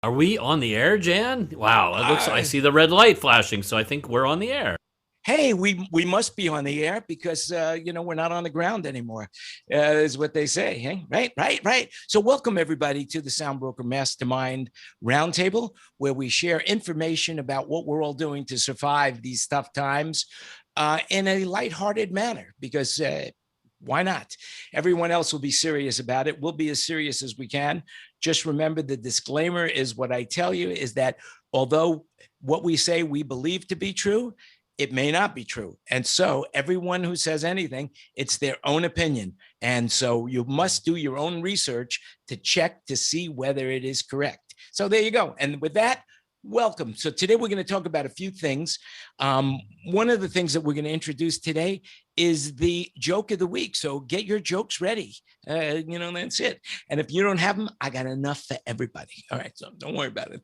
Are we on the air, Jan? Wow, it looks. I Uh, see the red light flashing, so I think we're on the air. hey, we must be on the air because we're not on the ground anymore, is what they say. Hey, right. So welcome everybody to the SoundBroker Mastermind Roundtable, where we share information about what we're all doing to survive these tough times in a lighthearted manner. Because why not? Everyone else will be serious about it. We'll be as serious as we can. Just remember the disclaimer is what I tell you is that although what we say we believe to be true, it may not be true. And so everyone who says anything, it's their own opinion. And so you must do your own research to check to see whether it is correct. So there you go. And with that, welcome. So today we're going to talk about a few things. One of the things that we're going to introduce today is the joke of the week. So get your jokes ready. That's it. And if you don't have them, I got enough for everybody. All right. So don't worry about it.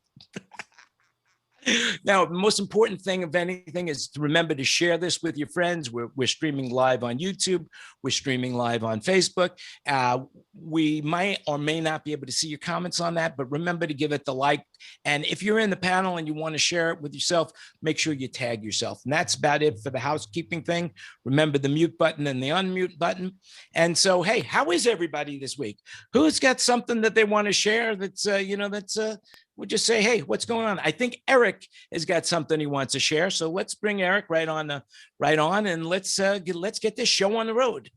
Now, the most important thing of anything is to remember to share this with your friends. We're streaming live on YouTube. We're streaming live on Facebook. We might or may not be able to see your comments on that, but remember to give it the like. And if you're in the panel and you want to share it with yourself, make sure you tag yourself. And that's about it for the housekeeping thing. Remember the mute button and the unmute button. And so, hey, how is everybody this week? Who's got something that they want to share that's, we'll just say, hey, what's going on? I think Eric has got something he wants to share. So let's bring Eric right on, and let's get this show on the road.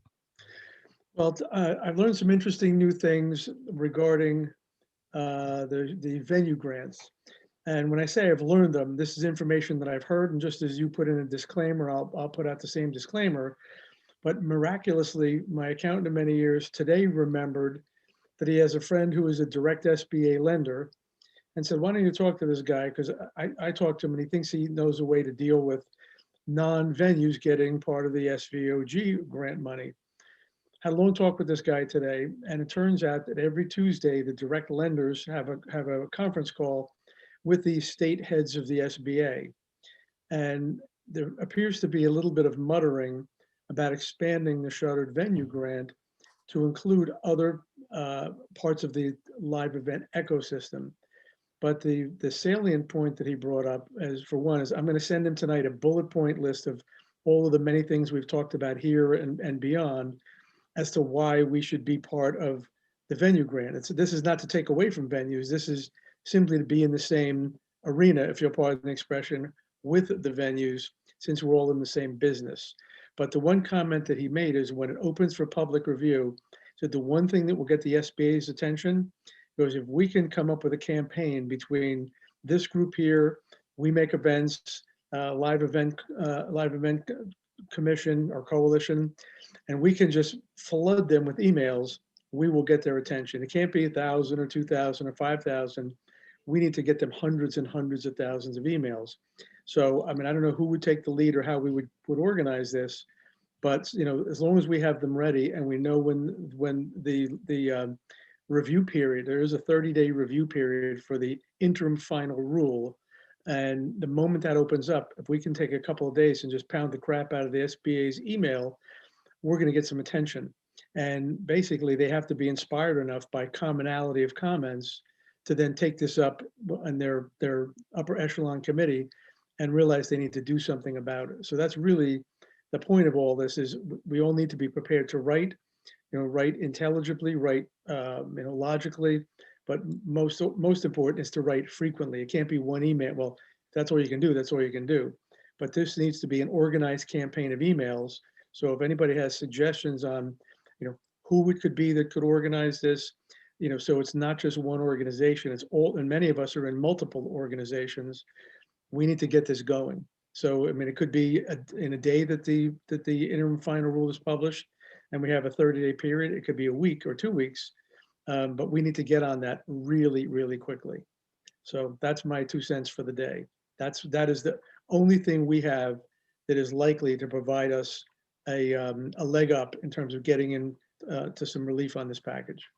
Well, I've learned some interesting new things regarding the venue grants. And when I say I've learned them, this is information that I've heard. And just as you put in a disclaimer, I'll put out the same disclaimer. But miraculously, my accountant of many years today remembered that he has a friend who is a direct SBA lender and said, why don't you talk to this guy? Because I talked to him and he thinks he knows a way to deal with non-venues getting part of the SVOG grant money. Had a long talk with this guy today, and it turns out that every Tuesday, the direct lenders have a conference call with the state heads of the SBA. And there appears to be a little bit of muttering about expanding the shuttered venue grant to include other parts of the live event ecosystem. But the salient point that he brought up is, for one, is I'm going to send him tonight a bullet point list of all of the many things we've talked about here and beyond as to why we should be part of the venue grant. This is not to take away from venues. This is simply to be in the same arena, if you'll pardon the expression, with the venues, since we're all in the same business. But the one comment that he made is when it opens for public review, so the one thing that will get the SBA's attention goes, if we can come up with a campaign between this group here, we make events, live event commission or coalition, and we can just flood them with emails, we will get their attention. It can't be 1,000 or 2,000 or 5,000. We need to get them hundreds and hundreds of thousands of emails. So, I mean, I don't know who would take the lead or how we would organize this, but as long as we have them ready and we know when the review period, there is a 30-day review period for the interim final rule. And the moment that opens up, if we can take a couple of days and just pound the crap out of the SBA's email, we're going to get some attention. And basically, they have to be inspired enough by commonality of comments to then take this up in their upper echelon committee and realize they need to do something about it. So that's really the point of all this, is we all need to be prepared to write, write intelligibly, write logically, but most important is to write frequently. It can't be one email. Well, that's all you can do. That's all you can do. But this needs to be an organized campaign of emails. So if anybody has suggestions on, who it could be that could organize this, so it's not just one organization. It's all, and many of us are in multiple organizations. We need to get this going. So I mean, it could be in a day that the interim final rule is published, and we have a 30-day period. It could be a week or 2 weeks, but we need to get on that really, really quickly. So that's my 2 cents for the day. That is the only thing we have that is likely to provide us a leg up in terms of getting in to some relief on this package.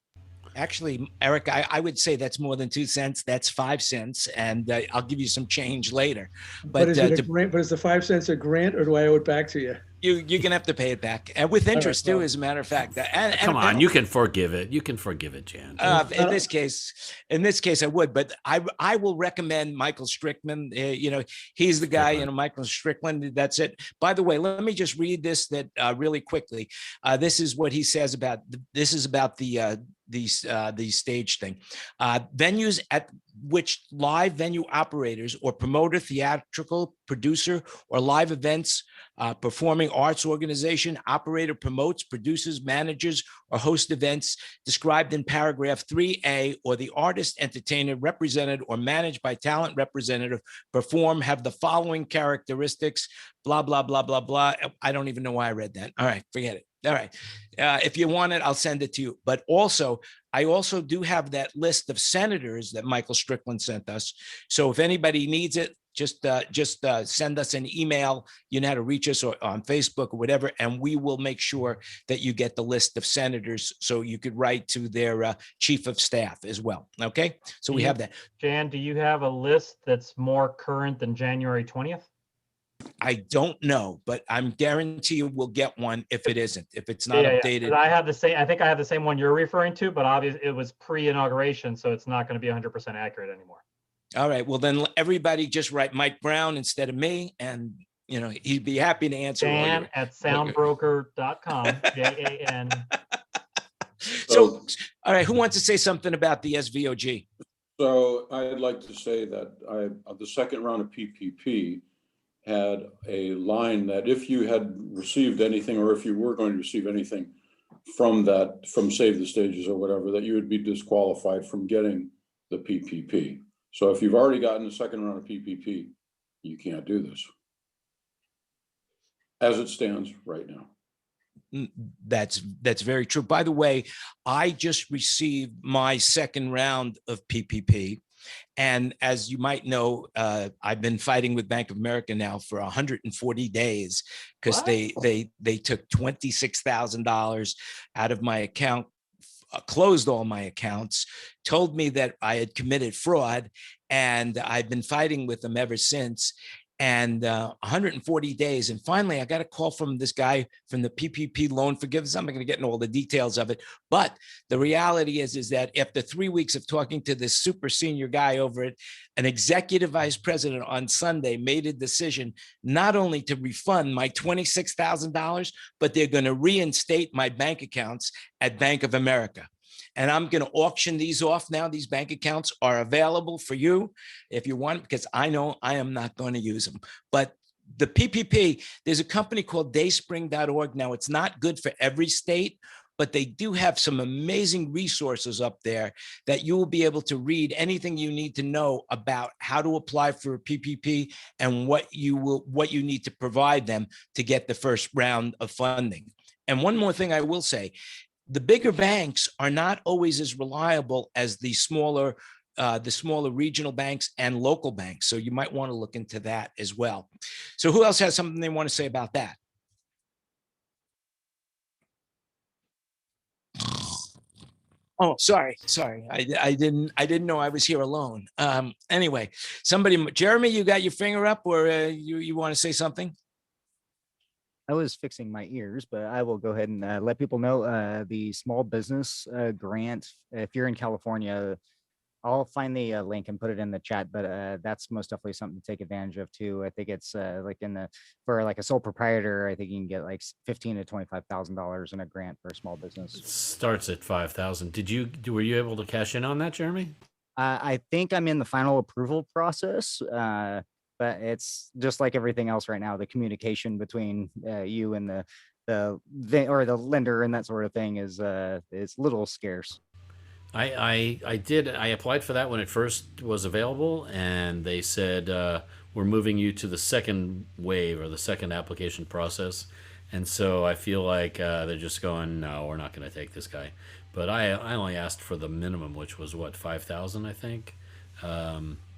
Actually, Eric, I would say that's more than 2 cents. That's 5 cents, and I'll give you some change later. But is it a grant? But is the 5 cents a grant, or do I owe it back to you? you're gonna have to pay it back, and with interest too, as a matter of fact. And Come on, you can forgive it. You can forgive it, Jan. In this case, I would, but I will recommend Michael Strickland. He's the guy. Michael Strickland. That's it. By the way, let me just read this really quickly. This is what he says about the stage thing. Venues at which live venue operators or promoter, theatrical producer, or live events, performing arts organization, operator promotes, produces, manages, or hosts events described in paragraph 3A, or the artist, entertainer, represented, or managed by talent representative, perform, have the following characteristics, blah, blah, blah, blah, blah. I don't even know why I read that. All right, forget it. All right. If you want it, I'll send it to you. But also, I also do have that list of senators that Michael Strickland sent us. So if anybody needs it, just send us an email. You know how to reach us, or on Facebook or whatever, and we will make sure that you get the list of senators so you could write to their chief of staff as well. Okay, so we have that. Jan, do you have a list that's more current than January 20th? I don't know, but I'm guarantee you we'll get one if it isn't, if it's not updated. I have the same. I think I have the same one you're referring to, but obviously it was pre-inauguration, so it's not going to be 100% accurate anymore. All right. Well, then everybody just write Mike Brown instead of me, and he'd be happy to answer. Dan at soundbroker.com. JAN. So, all right. Who wants to say something about the SVOG? So I'd like to say that the second round of PPP had a line that if you had received anything, or if you were going to receive anything from Save the Stages or whatever, that you would be disqualified from getting the PPP. So if you've already gotten the second round of PPP, you can't do this as it stands right now. That's very true. By the way, I just received my second round of PPP. And as you might know, I've been fighting with Bank of America now for 140 days because they took $26,000 out of my account, closed all my accounts, told me that I had committed fraud, and I've been fighting with them ever since. And 140 days. And finally, I got a call from this guy from the PPP loan forgiveness. I'm not going to get into all the details of it. But the reality is that after 3 weeks of talking to this super senior guy over it, an executive vice president on Sunday made a decision not only to refund my $26,000, but they're going to reinstate my bank accounts at Bank of America. And I'm going to auction these off now. These bank accounts are available for you if you want, because I know I am not going to use them. But the PPP, there's a company called dayspring.org. Now, it's not good for every state, but they do have some amazing resources up there that you will be able to read anything you need to know about how to apply for a PPP and what you need to provide them to get the first round of funding. And one more thing I will say, the bigger banks are not always as reliable as the smaller regional banks and local banks. So you might want to look into that as well. So who else has something they want to say about that? Oh, sorry. I didn't know I was here alone. Anyway, Jeremy, you got your finger up, or you want to say something? I was fixing my ears, but I will go ahead and let people know the small business grant. If you're in California, I'll find the link and put it in the chat, but that's most definitely something to take advantage of too. I think it's for like a sole proprietor, I think you can get like $15,000 to $25,000 in a grant for a small business. It starts at 5,000. Were you able to cash in on that, Jeremy? I think I'm in the final approval process. But it's just like everything else right now. The communication between you and the lender and that sort of thing is a little scarce. I applied for that when it first was available, and they said we're moving you to the second wave or the second application process. And so I feel like they're just going, no, we're not going to take this guy. But I only asked for the minimum, which was what, 5,000, I think.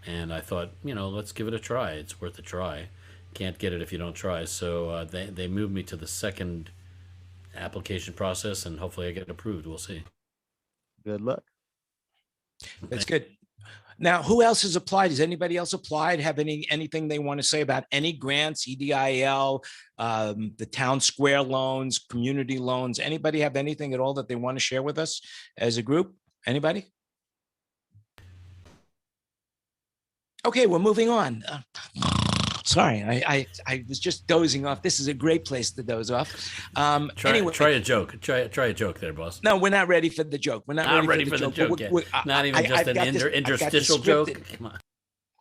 And I thought, let's give it a try. It's worth a try. Can't get it if you don't try. So they moved me to the second application process, and hopefully I get approved. We'll see. Good luck. That's good. Now, who else has applied? Has anybody else applied? Have anything they want to say about any grants, EDIL, the town square loans, community loans? Anybody have anything at all that they want to share with us as a group? Anybody? Okay, we're moving on. Sorry, I was just dozing off. This is a great place to doze off. Anyway, Try a joke. Try a joke there, boss. no, we're not ready for the joke. We're not Not ready for the joke yet. Not even just an interstitial joke. Come on.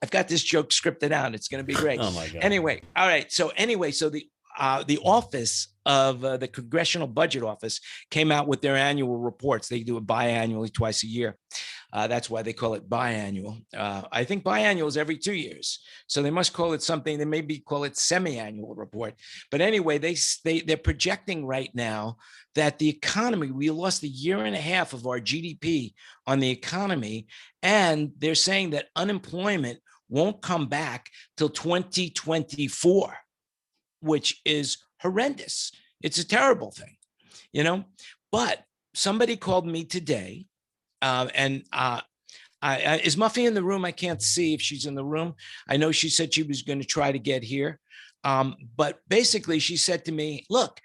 I've got this joke scripted out. It's going to be great. Oh my God. Anyway, all right. So the office of the Congressional Budget Office came out with their annual reports. They do it biannually, twice a year. That's why they call it biannual. I think biannual is every 2 years. So they must call it something. They maybe call it semi-annual report. But anyway, they're projecting right now that the economy, we lost a year and a half of our GDP on the economy. And they're saying that unemployment won't come back till 2024, which is horrendous. It's a terrible thing, you know, but somebody called me today is Muffy in the room? I can't see if she's in the room. I know she said she was going to try to get here. But basically she said to me, look,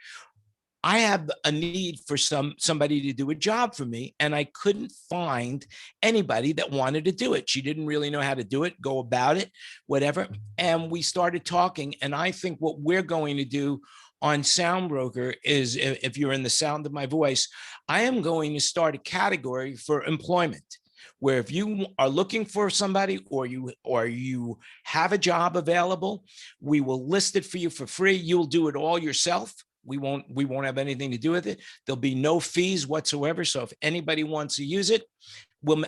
I have a need for somebody to do a job for me, and I couldn't find anybody that wanted to do it. She didn't really know how to do it, go about it, whatever. And we started talking, and I think what we're going to do on SoundBroker is, if you're in the sound of my voice, I am going to start a category for employment, where if you are looking for somebody or you have a job available, we will list it for you for free. You'll do it all yourself. We won't have anything to do with it. There'll be no fees whatsoever. So if anybody wants to use it,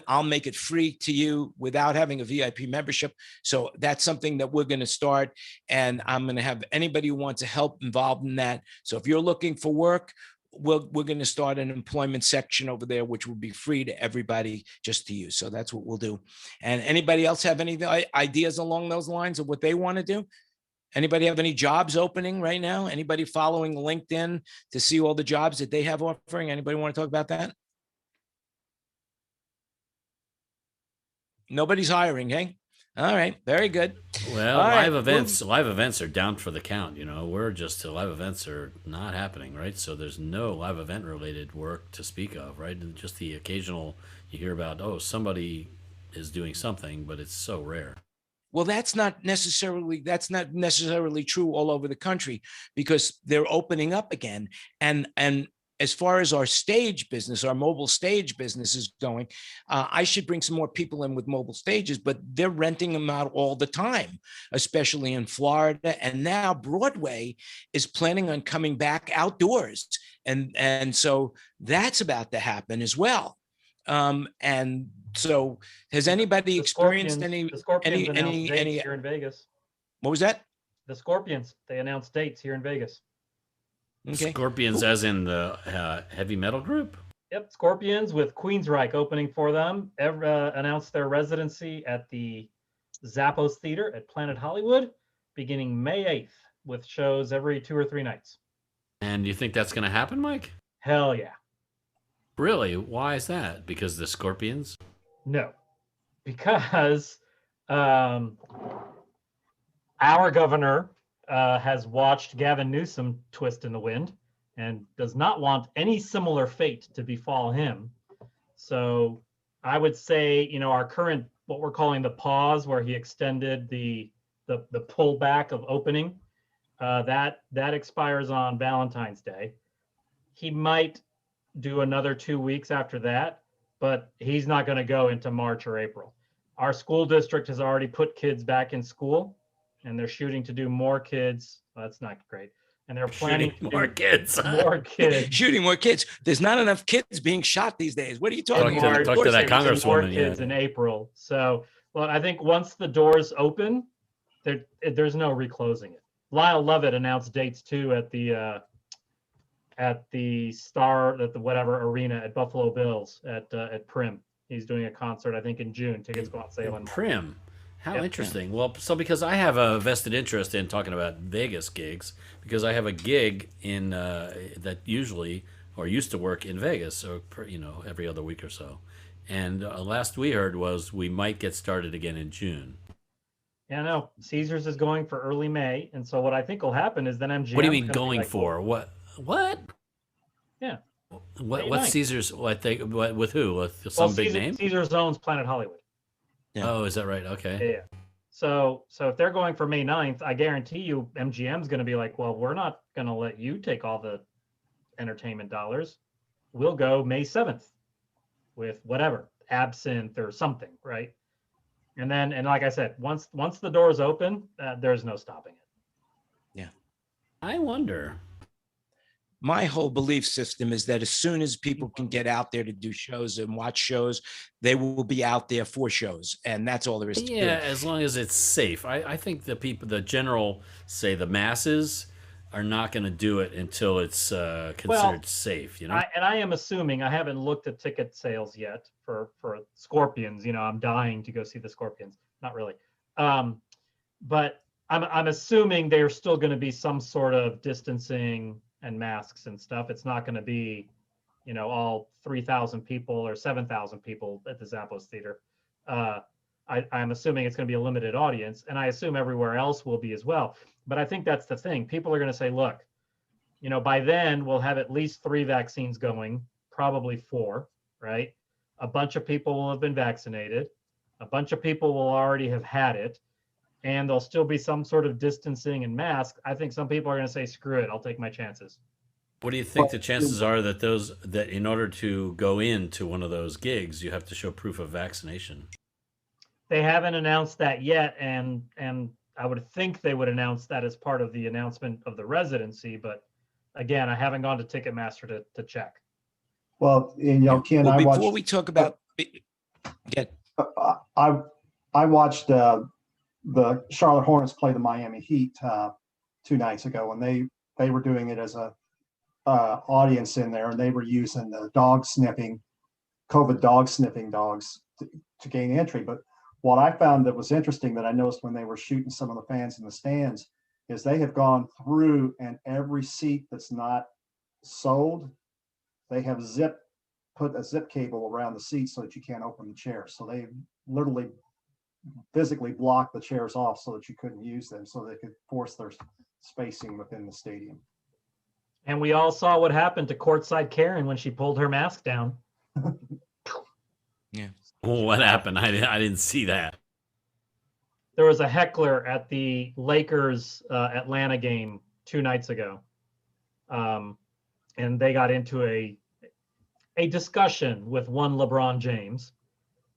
I'll make it free to you without having a VIP membership. So that's something that we're going to start. And I'm going to have anybody who wants to help involved in that. So if you're looking for work, we're going to start an employment section over there, which will be free to everybody just to use. So that's what we'll do. And anybody else have any ideas along those lines of what they want to do? Anybody have any jobs opening right now? Anybody following LinkedIn to see all the jobs that they have offering? Anybody want to talk about that? Nobody's hiring, hey? All right, very good. Well, All right, live events are down for the count. You know, live events are not happening, right? So there's no live event related work to speak of, right? And just the occasional you hear about, oh, somebody is doing something, but it's so rare. Well, that's not necessarily true all over the country, because they're opening up again. And as far as our stage business, our mobile stage business is going, I should bring some more people in with mobile stages, but they're renting them out all the time, especially in Florida. And now Broadway is planning on coming back outdoors. And so that's about to happen as well. And so has anybody experienced any here in Vegas? What was that? The Scorpions, they announced dates here in Vegas. Okay. Scorpions, as in the heavy metal group? Yep, Scorpions with Queensryche opening for them. Announced their residency at the Zappos Theater at Planet Hollywood beginning May 8th, with shows every 2 or 3 nights. And you think that's going to happen, Mike? Hell yeah. Really? Why is that? Because the Scorpions? No, because our governor has watched Gavin Newsom twist in the wind and does not want any similar fate to befall him. So I would say, you know, our current, what we're calling the pause, where he extended the pullback of opening, that expires on Valentine's Day. He might do another 2 weeks after that, but he's not going to go into March or April. Our school district has already put kids back in school, and they're shooting to do more kids. Well, that's not great. And they're planning more kids. More kids. Shooting more kids. There's not enough kids being shot these days. What are you talking about? Talk to that congresswoman. More kids in April. So, well, I think once the doors open, there's no reclosing it. Lyle Lovett announced dates too at the whatever arena at Buffalo Bills at Prim. He's doing a concert, I think, in June. Tickets go on sale in Prim. How interesting. Well, so because I have a vested interest in talking about Vegas gigs, because I have a gig in that usually or used to work in Vegas, so every other week or so, And last we heard was we might get started again in June. Yeah, no, Caesars is going for early May. And so what I think will happen is then MGM. What do you mean going for? What? Yeah. What? May What 9th. Caesars? With who? With some big name? Caesars owns Planet Hollywood. Yeah. Oh, is that right? Okay. Yeah. So if they're going for May 9th, I guarantee you MGM's going to be like, well, we're not going to let you take all the entertainment dollars. We'll go May 7th with whatever, Absinthe or something, right? And like I said, once the doors open, there's no stopping it. Yeah. I wonder. My whole belief system is that as soon as people can get out there to do shows and watch shows, they will be out there for shows. And that's all there is to Yeah, it. as long as it's safe. I think the people, the general, say the masses, are not going to do it until it's considered safe. You know. I am assuming, I haven't looked at ticket sales yet for Scorpions. You know, I'm dying to go see the Scorpions. Not really, but I'm assuming there's still going to be some sort of distancing and masks and stuff. It's not going to be, you know, all 3,000 people or 7,000 people at the Zappos Theater. I'm assuming it's going to be a limited audience, and I assume everywhere else will be as well. But I think that's the thing. People are going to say, look, you know, by then we'll have at least 3 vaccines going, probably 4, right? A bunch of people will have been vaccinated. A bunch of people will already have had it, and there'll still be some sort of distancing and mask. I think some people are going to say, screw it, I'll take my chances. What do you think the chances are that in order to go into one of those gigs, you have to show proof of vaccination? They haven't announced that yet, and I would think they would announce that as part of the announcement of the residency. But again, I haven't gone to Ticketmaster to check. Well, you know, Ken, Well, I before watched. we talk about, I watched the Charlotte Hornets play the Miami Heat 2 nights ago, and they were doing it as a audience in there, and they were using the COVID dog sniffing dogs to gain entry. But what I found that was interesting that I noticed when they were shooting some of the fans in the stands is they have gone through, and every seat that's not sold, they have put a zip cable around the seat so that you can't open the chair. So they literally physically blocked the chairs off so that you couldn't use them, so they could force their spacing within the stadium. And we all saw what happened to courtside Karen when she pulled her mask down. yeah. What happened? I didn't see that. There was a heckler at the Lakers Atlanta game 2 nights ago. And they got into a discussion with one LeBron James,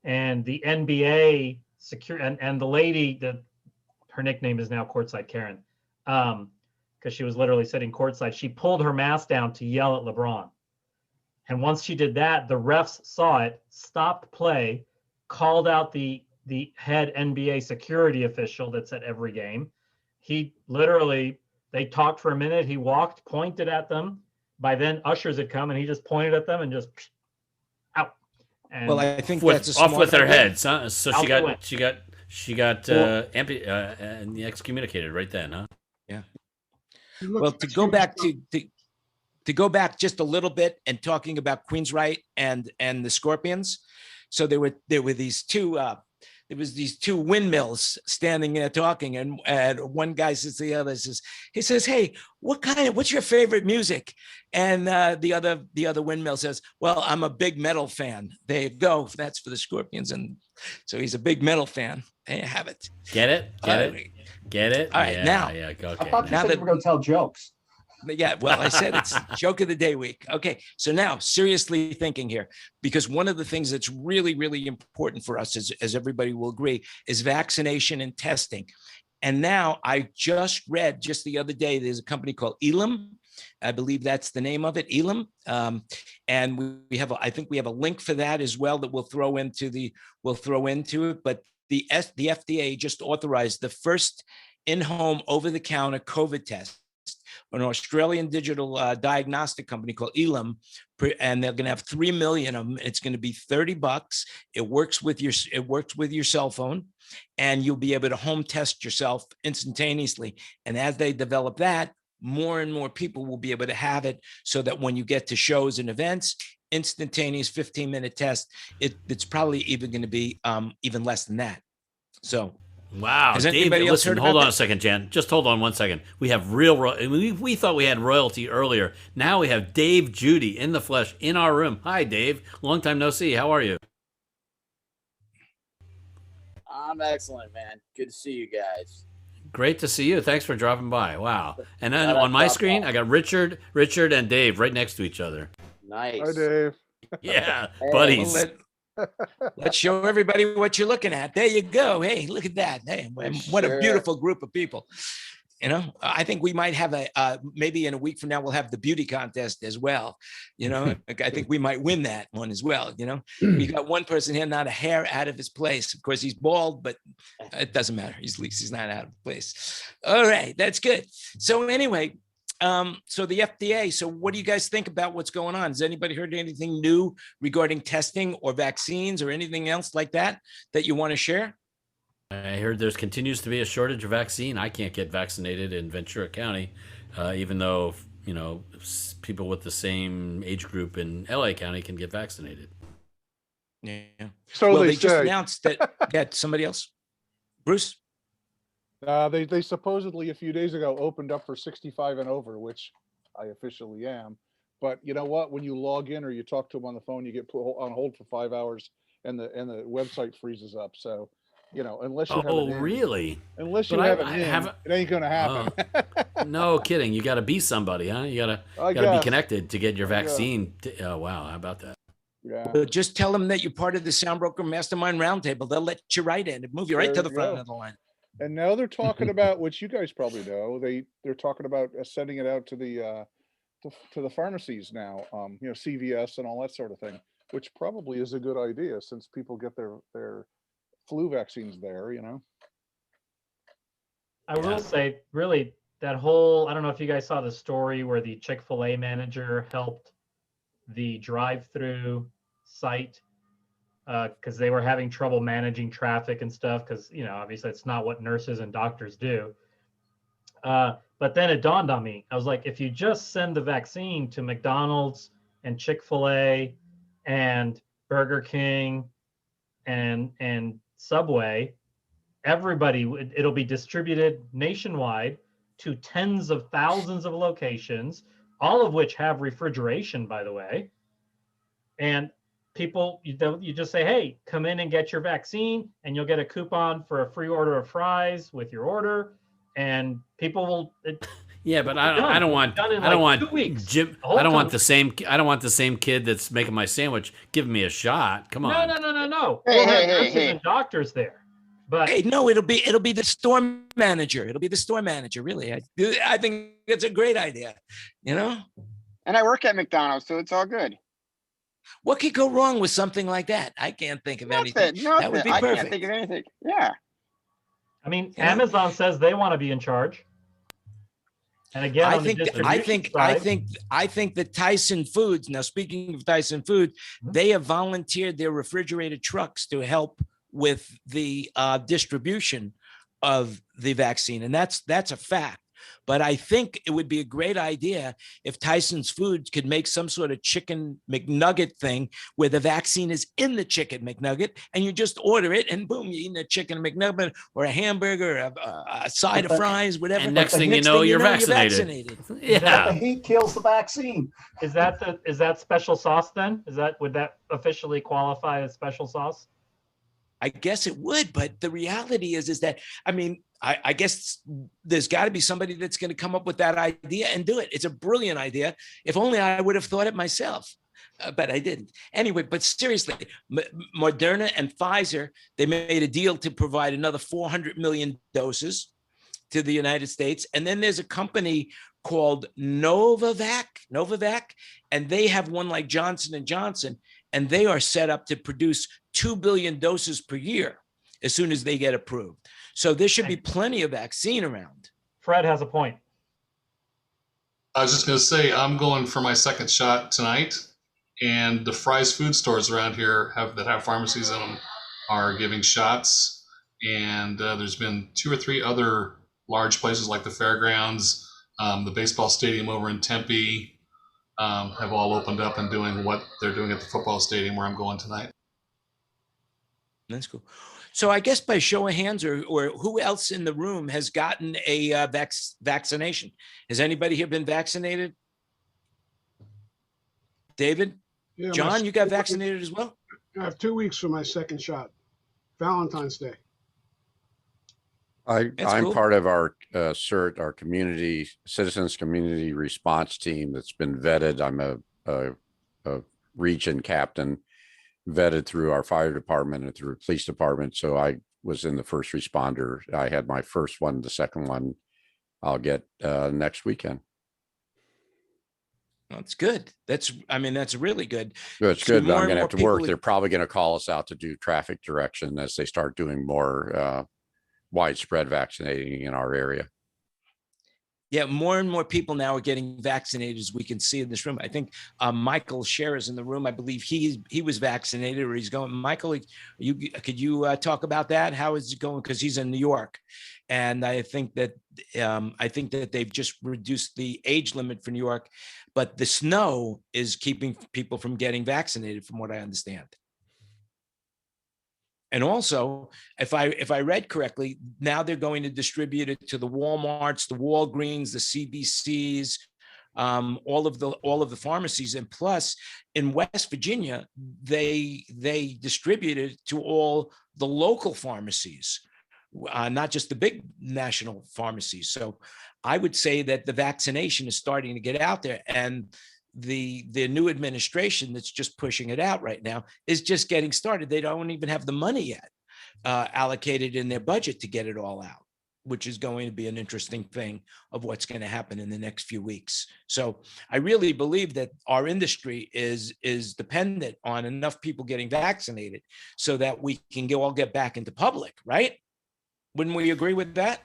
and the NBA and the lady that her nickname is now Courtside Karen, because she was literally sitting courtside. She pulled her mask down to yell at LeBron. And once she did that, the refs saw it, stopped play, called out the head NBA security official that's at every game. He literally, they talked for a minute. He walked, pointed at them. By then, ushers had come, and he just pointed at them and just out. And Well, I think With, that's a off smart with their idea. heads. Huh? So Out she they got went. excommunicated right then, huh? Well, to go back just a little bit and talking about Queensryche and the Scorpions. So there were these two these 2 windmills standing there talking, and one guy says to the other, he says, hey, what's your favorite music? And the other windmill says, well, I'm a big metal fan. There you go. That's for the Scorpions. And so he's a big metal fan. There you have it. Get it? Get it? All right, yeah, now. Yeah, okay. I thought you Now said that- you were going to tell jokes. Yeah, well, I said it's joke of the day week. Okay, so now seriously thinking here, because one of the things that's really, really important for us, as everybody will agree, is vaccination and testing. And now I just read just the other day, there's a company called Elam. I believe that's the name of it, Elam. And we have, I think we have a link for that as well that we'll throw into it. But the FDA just authorized the first in-home over-the-counter COVID test. An Australian digital diagnostic company called Elam, and they're going to have 3 million of them. It's going to be $30. It works with your cell phone, and you'll be able to home test yourself instantaneously. And as they develop that, more and more people will be able to have it, so that when you get to shows and events, instantaneous 15-minute test, it's probably even going to be even less than that. So Wow, has Dave, anybody else listen, heard hold about on that? a second, Jan. Just hold on one second. We have we thought we had royalty earlier. Now we have Dave Judy in the flesh in our room. Hi, Dave. Long time no see. How are you? I'm excellent, man. Good to see you guys. Great to see you. Thanks for dropping by. Wow. And then Glad I on my dropped screen, by. I got Richard, and Dave right next to each other. Nice. Hi, Dave. Yeah, Hey. buddies. Well, let's show everybody what you're looking at. There you go. Hey, look at that. Hey, what a Sure. beautiful group of people. You know, I think we might have maybe in a week from now, we'll have the beauty contest as well. You know, I think we might win that one as well. You know, we got one person here, not a hair out of his place. Of course, he's bald, but it doesn't matter. He's not out of place. All right, that's good. So anyway, so the FDA, so what do you guys think about what's going on? Has anybody heard anything new regarding testing or vaccines or anything else like that you want to share? I heard there continues to be a shortage of vaccine. I can't get vaccinated in Ventura County, even though, you know, people with the same age group in LA County can get vaccinated. Yeah. So Well, they they just say. announced that. Yeah, somebody else. Bruce. They supposedly a few days ago opened up for 65 and over, which I officially am. But you know what? When you log in or you talk to them on the phone, you get put on hold for 5 hours, and the website freezes up. So, you know, unless you have Oh, an in, really? unless But you I- have an I in, haven't- it ain't gonna happen. No kidding. You got to be somebody, huh? You got I to be guess. connected to get your Yeah. vaccine. Oh, wow. How about that? Yeah. Well, just tell them that you're part of the SoundBroker Mastermind Roundtable. They'll let you right in and move you right There to the you front go. of the line. And now they're talking about, which you guys probably know, they're talking about sending it out to the to the pharmacies now, you know, CVS and all that sort of thing, which probably is a good idea since people get their flu vaccines there, you know. I Yeah. will say, really, that whole, I don't know if you guys saw the story where the Chick-fil-A manager helped the drive-through site because they were having trouble managing traffic and stuff because, you know, obviously it's not what nurses and doctors do. But then it dawned on me. I was like, if you just send the vaccine to McDonald's and Chick-fil-A and Burger King and Subway, everybody, it'll be distributed nationwide to tens of thousands of locations, all of which have refrigeration, by the way. And people, you just say, hey, come in and get your vaccine, and you'll get a coupon for a free order of fries with your order. And people will. Yeah, but It'll be I done. don't It'll want be done in I don't like want 2 weeks. Jim. The whole I don't want country. I don't want the same kid that's making my sandwich giving me a shot. Come on. No. Hey, We'll have hey, nurses hey. and doctors there. But Hey, no, it'll be the store manager. It'll be the store manager. Really, I think it's a great idea. You know, And I work at McDonald's, so it's all good. what could go wrong with something like that? I can't think of anything. Nothing. That would be I perfect. can't think of anything. Yeah. I mean, You know? Amazon says they want to be in charge. And again, I on the think distribution side, I think that Tyson Foods. Now, speaking of Tyson Foods, Mhm. they have volunteered their refrigerated trucks to help with the distribution of the vaccine, and that's a fact. But I think it would be a great idea if Tyson's Foods could make some sort of chicken McNugget thing where the vaccine is in the chicken McNugget and you just order it and boom, you're eating a chicken McNugget or a hamburger, or a side of fries, whatever. And next But the thing you next know, you're vaccinated. The Yeah. heat kills the vaccine. is that special sauce then? Would that officially qualify as special sauce? I guess it would, but the reality is that, I mean, I guess there's got to be somebody that's going to come up with that idea and do it. It's a brilliant idea. If only I would have thought it myself, but I didn't. Anyway, but seriously, Moderna and Pfizer, they made a deal to provide another 400 million doses to the United States. And then there's a company called Novavax, and they have one like Johnson & Johnson, and they are set up to produce 2 billion doses per year as soon as they get approved. So there should be plenty of vaccine around. Fred has a point. I was just going to say, I'm going for my second shot tonight, and the Fry's food stores around here that have pharmacies in them are giving shots. And there's been 2 or 3 other large places like the fairgrounds, the baseball stadium over in Tempe, have all opened up and doing what they're doing at the football stadium where I'm going tonight. That's cool. So I guess by show of hands, or who else in the room has gotten a vaccination? Has anybody here been vaccinated? David? Yeah, John, you got vaccinated as well? I have 2 weeks for my second shot. Valentine's Day. That's I'm cool. part of our CERT, our citizens community response team that's been vetted. I'm a region captain, vetted through our fire department and through the police department. So I was in the first responder. I had my first one. The second one I'll get next weekend. That's good. That's really good. It's See, good, but more I'm and going to more have to work. people- They're probably going to call us out to do traffic direction as they start doing more widespread vaccinating in our area. Yeah, more and more people now are getting vaccinated, as we can see in this room. I think Michael Scher is in the room. I believe he was vaccinated, or he's going. Michael, could you talk about that? How is it going? Because he's in New York, and I think that they've just reduced the age limit for New York, but the snow is keeping people from getting vaccinated, from what I understand. And also, if I read correctly, now they're going to distribute it to the Walmarts, the Walgreens, the CVCs, all of the pharmacies, and plus in West Virginia, they distribute it to all the local pharmacies, not just the big national pharmacies. So I would say that the vaccination is starting to get out there, and the new administration that's just pushing it out right now is just getting started. They don't even have the money yet allocated in their budget to get it all out, which is going to be an interesting thing of what's going to happen in the next few weeks. So I really believe that our industry is dependent on enough people getting vaccinated so that we can all get back into public, right? Wouldn't we agree with that?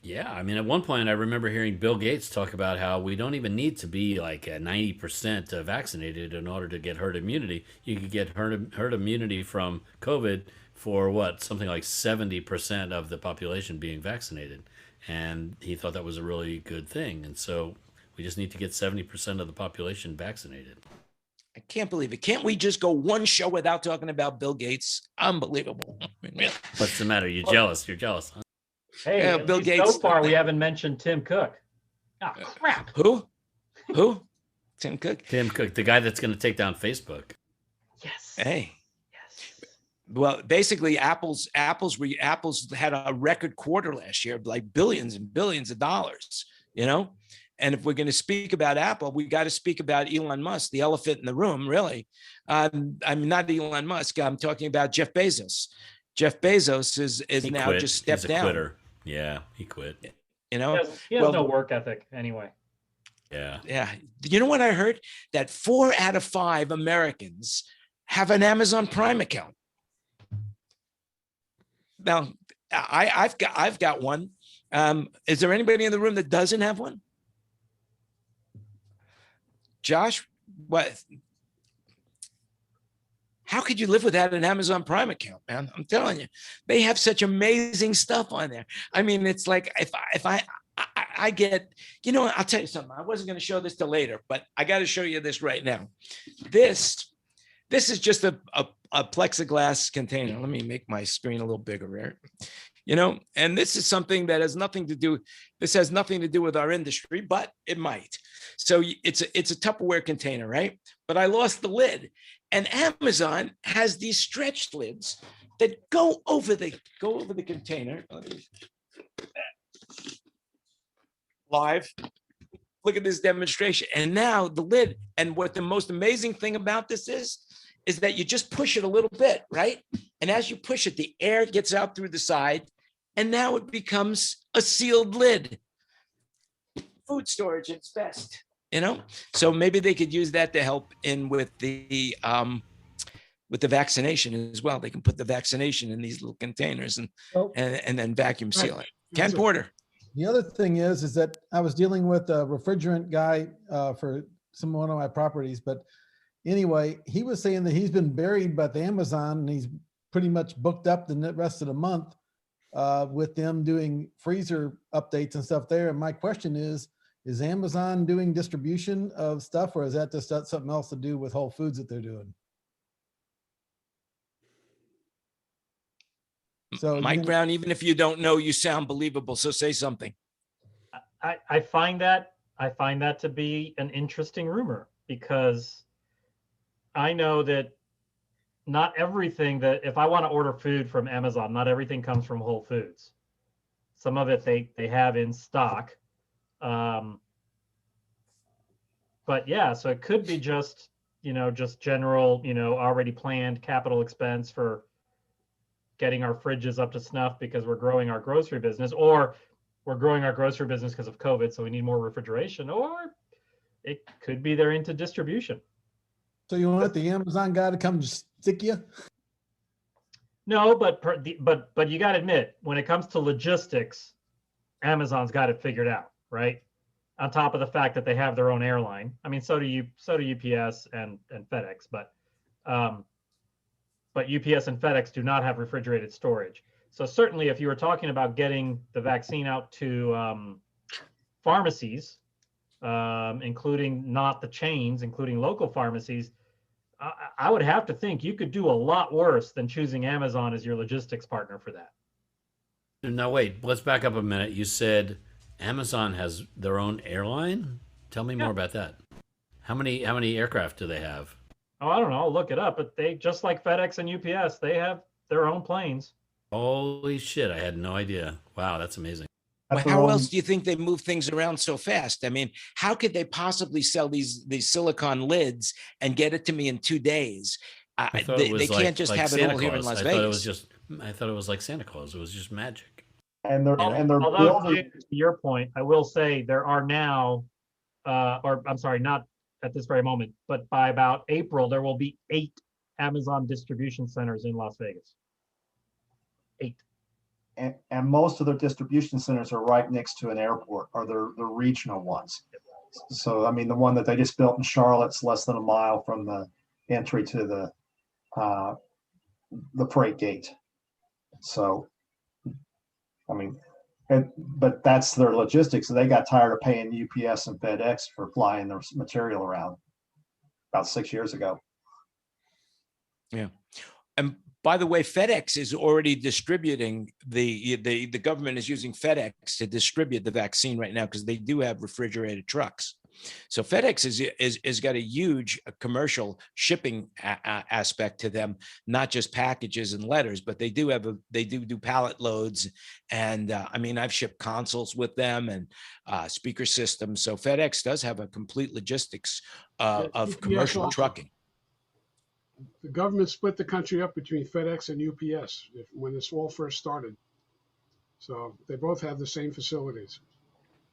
Yeah, I mean, at one point, I remember hearing Bill Gates talk about how we don't even need to be like 90% vaccinated in order to get herd immunity. You could get herd immunity from COVID for something like 70% of the population being vaccinated. And he thought that was a really good thing. And so we just need to get 70% of the population vaccinated. I can't believe it. Can't we just go one show without talking about Bill Gates? Unbelievable. I mean, really. What's the matter? You're jealous. You're jealous, huh? Hey, Yeah, Bill Gates. So far, we haven't mentioned Tim Cook. Oh, crap. Who? Tim Cook. Tim Cook, the guy that's going to take down Facebook. Yes. Hey. Yes. Well, basically, Apple's had a record quarter last year, like billions and billions of dollars. And if we're going to speak about Apple, we got to speak about Elon Musk, the elephant in the room, really. I'm not Elon Musk. I'm talking about Jeff Bezos. Jeff Bezos is now quit. just stepped He's a down. Quitter. Yeah, he quit. He has no work ethic anyway. Yeah. Yeah. You know what I heard? That 4 out of 5 Americans have an Amazon Prime account. Now, I've got one. Is there anybody in the room that doesn't have one? Josh, what? How could you live without an Amazon Prime account, man? I'm telling you, they have such amazing stuff on there. I mean, it's like if I get, I'll tell you something. I wasn't going to show this till later, but I got to show you this right now. This is just a plexiglass container. Let me make my screen a little bigger here. And this is something that has nothing to do. This has nothing to do with our industry, but it might. So it's a Tupperware container, right? But I lost the lid. And Amazon has these stretch lids that go over the container. Live. Look at this demonstration. And now the lid. And what the most amazing thing about this is that you just push it a little bit, right? And as you push it, the air gets out through the side, and now it becomes a sealed lid. Food storage at its best. So maybe they could use that to help in with the vaccination as well. They can put the vaccination in these little containers and then vacuum seal it. Ken Porter. The other thing is that I was dealing with a refrigerant guy for one of my properties, but anyway, he was saying that he's been buried by the Amazon and he's pretty much booked up the rest of the month with them doing freezer updates and stuff there. And my question is Is Amazon doing distribution of stuff, or is that just something else to do with Whole Foods that they're doing? So Mike Brown, even if you don't know, you sound believable. So say something. I find that to be an interesting rumor, because I know that not everything that, if I want to order food from Amazon, not everything comes from Whole Foods. Some of it they have in stock. But yeah, so it could be just, just general, already planned capital expense for getting our fridges up to snuff because we're growing our grocery business, or we're growing our grocery business because of COVID, so we need more refrigeration, or it could be they're into distribution. So you want the Amazon guy to come stick you? No, but you got to admit, when it comes to logistics, Amazon's got it figured out, right? On top of the fact that they have their own airline. I mean, so do UPS and FedEx, but UPS and FedEx do not have refrigerated storage. So certainly, if you were talking about getting the vaccine out to pharmacies, including not the chains, including local pharmacies, I would have to think you could do a lot worse than choosing Amazon as your logistics partner for that. Now, wait, let's back up a minute. You said Amazon has their own airline? Tell me more about that. How many aircraft do they have? Oh, I don't know. I'll look it up, but they, just like FedEx and UPS, they have their own planes. Holy shit, I had no idea. Wow, that's amazing. Well, how else do you think they move things around so fast? I mean, how could they possibly sell these silicone lids and get it to me in 2 days? They can't just have it all here in Las Vegas. I thought it was like Santa Claus. It was just magic. And they're Although, building. to your point, I will say there are now, or I'm sorry, not at this very moment, but by about April, there will be 8 Amazon distribution centers in Las Vegas. 8. And most of their distribution centers are right next to an airport, or they're regional ones. So, I mean, the one that they just built in Charlotte's less than a mile from the entry to the freight gate. So, I mean, but that's their logistics. They got tired of paying UPS and FedEx for flying their material around about 6 years ago. Yeah. And by the way, FedEx is already distributing the government is using FedEx to distribute the vaccine right now, because they do have refrigerated trucks. So FedEx is got a huge commercial shipping aspect to them, not just packages and letters, but they do do pallet loads. And I mean, I've shipped consoles with them and speaker systems. So FedEx does have a complete logistics of commercial trucking. The government split the country up between FedEx and UPS when this all first started. So they both have the same facilities.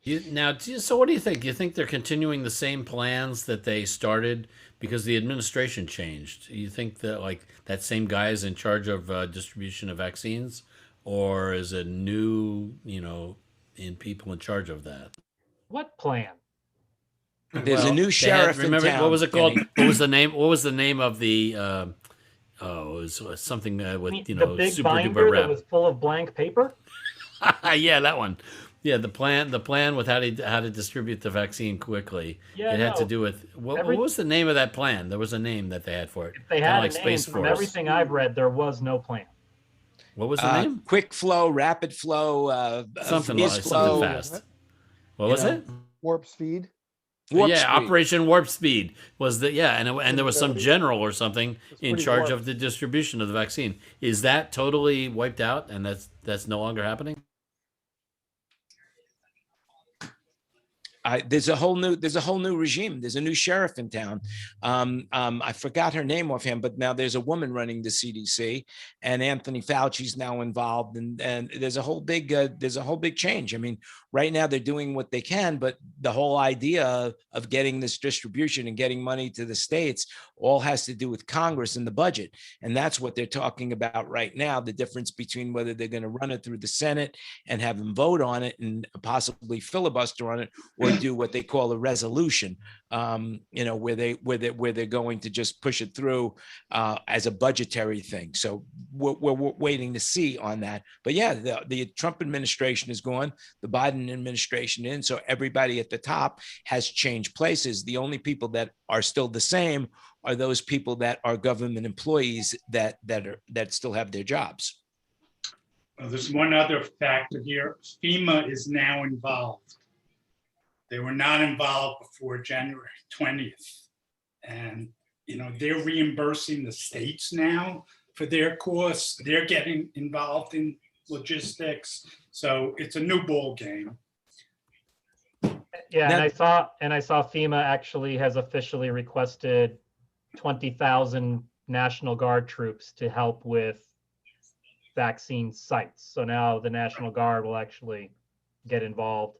So what do you think? Do you think they're continuing the same plans that they started because the administration changed? Do you think that like that same guy is in charge of distribution of vaccines, or is it new, people in charge of that? What plan? There's a new sheriff in town. What was it called? What was the name? What was the name of the? It was something with the big super binder duper rap. that was full of blank paper. Yeah, that one. Yeah, the plan with how to distribute the vaccine quickly. Yeah, it had to do with what was the name of that plan? There was a name that they had for it. If they had a name, from everything I've read, there was no plan. What was the name? Quick flow, rapid flow, something fast. What was it? Warp speed. Operation Warp Speed was and there was some general or something in charge of the distribution of the vaccine. Is that totally wiped out and that's no longer happening? There's a whole new regime. There's a new sheriff in town. I forgot her name offhand, but now there's a woman running the CDC, and Anthony Fauci's now involved. And there's a whole big change. I mean, right now they're doing what they can, but the whole idea of getting this distribution and getting money to the states all has to do with Congress and the budget. And that's what they're talking about right now. The difference between whether they're going to run it through the Senate and have them vote on it and possibly filibuster on it, or to do what they call a resolution, where they're going to just push it through as a budgetary thing. So we're waiting to see on that. But yeah, the Trump administration is gone, the Biden administration in, so everybody at the top has changed places. The only people that are still the same are those people that are government employees that still have their jobs. Well, there's one other factor here. FEMA is now involved. They were not involved before January 20th. And, they're reimbursing the states now for their costs. They're getting involved in logistics. So it's a new ball game. Yeah, and I saw FEMA actually has officially requested 20,000 National Guard troops to help with vaccine sites. So now the National Guard will actually get involved,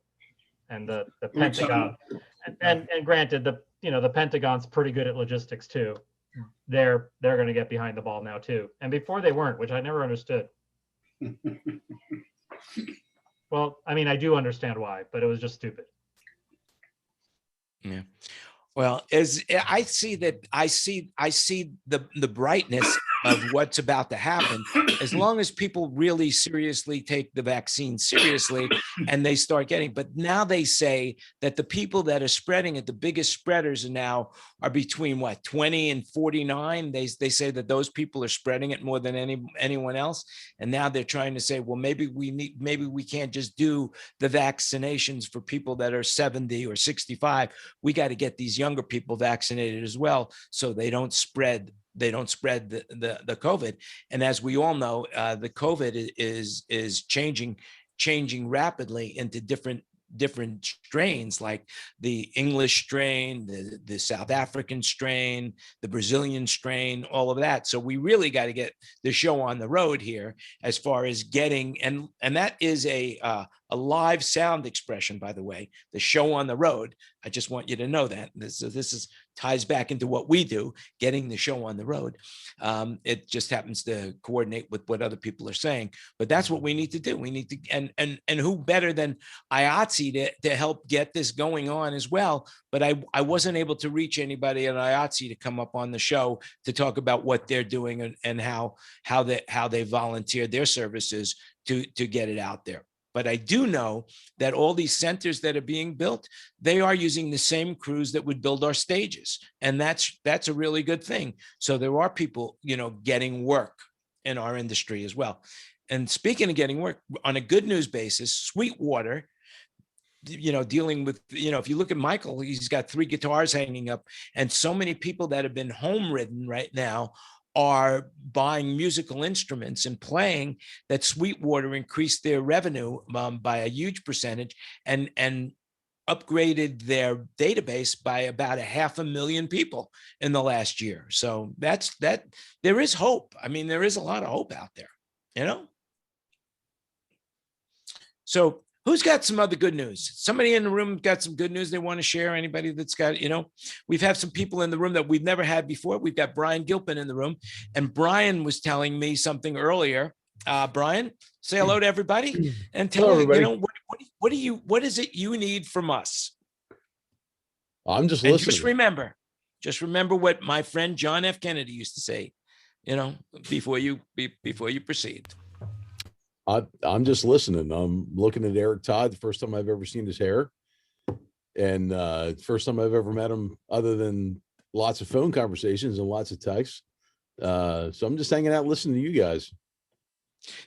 and the Pentagon. And granted, the Pentagon's pretty good at logistics too. They're going to get behind the ball now too. And before they weren't, which I never understood. Well, I mean, I do understand why, but it was just stupid. Yeah. Well, as I see the brightness of what's about to happen, as long as people really seriously take the vaccine seriously and they start getting, but now they say that the people that are spreading it, the biggest spreaders now are between 20 and 49. They say that those people are spreading it more than anyone else. And now they're trying to say, well, maybe we can't just do the vaccinations for people that are 70 or 65. We got to get these younger people vaccinated as well, so they don't spread the COVID. And as we all know, the COVID is changing rapidly into different strains, like the English strain, the South African strain, the Brazilian strain, all of that. So we really got to get the show on the road here as far as getting, and that is a live sound expression, by the way, the show on the road. I just want you to know that. This ties back into what we do, getting the show on the road. It just happens to coordinate with what other people are saying, but that's what we need to do. We need to, and who better than IATSE to help get this going on as well. But I wasn't able to reach anybody at IATSE to come up on the show to talk about what they're doing and how they volunteer their services to get it out there. But I do know that all these centers that are being built, they are using the same crews that would build our stages. And that's a really good thing. So there are people, getting work in our industry as well. And speaking of getting work, on a good news basis, Sweetwater, dealing with, if you look at Michael, he's got 3 guitars hanging up, and so many people that have been home ridden right now are buying musical instruments and playing, that Sweetwater increased their revenue by a huge percentage and upgraded their database by about 500,000 people in the last year. So that there is hope. I mean, there is a lot of hope out there, So who's got some other good news? Somebody in the room got some good news they want to share? Anybody that's got, we've had some people in the room that we've never had before. We've got Brian Gilpin in the room, and Brian was telling me something earlier. Brian, say hello to everybody and tell me, what is it you need from us? I'm just listening. Just remember what my friend John F. Kennedy used to say, before you proceed. I'm just listening. I'm looking at Eric Todd, the first time I've ever seen his hair, and first time I've ever met him other than lots of phone conversations and lots of texts. So I'm just hanging out listening to you guys.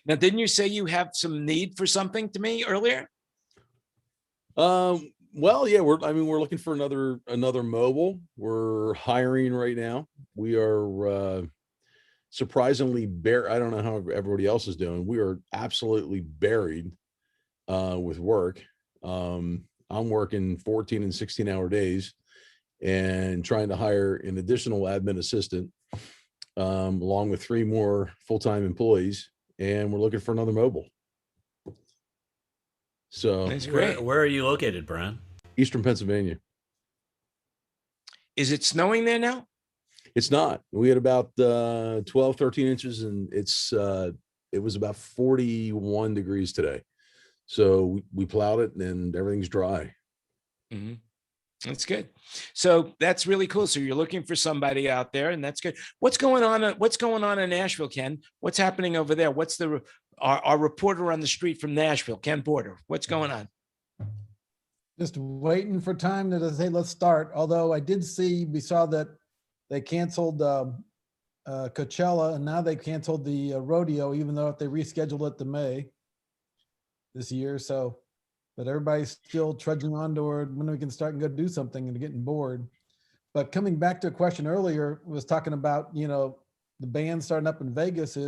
Now, didn't you say you have some need for something to me earlier? Well, yeah, we're looking for another mobile. We're hiring right now. We are surprisingly I don't know how everybody else is doing. We are absolutely buried with work. I'm working 14 and 16-hour days and trying to hire an additional admin assistant along with 3 more full-time employees, and we're looking for another mobile. So that's great. Where are you located, Brian? Eastern Pennsylvania. Is it snowing there now? It's not. We had about 12, 13 inches, and it was about 41 degrees today. So we plowed it and everything's dry. Mm-hmm. That's good. So that's really cool. So you're looking for somebody out there, and that's good. What's going on? What's going on in Nashville, Ken? What's happening over there? What's our reporter on the street from Nashville, Ken Porter? What's going on? Just waiting for time to say, let's start. Although we saw that they canceled Coachella, and now they canceled the rodeo, even though if they rescheduled it to May this year. So, but everybody's still trudging on toward when we can start and go do something and getting bored. But coming back to a question earlier, was talking about, the bands starting up in Vegas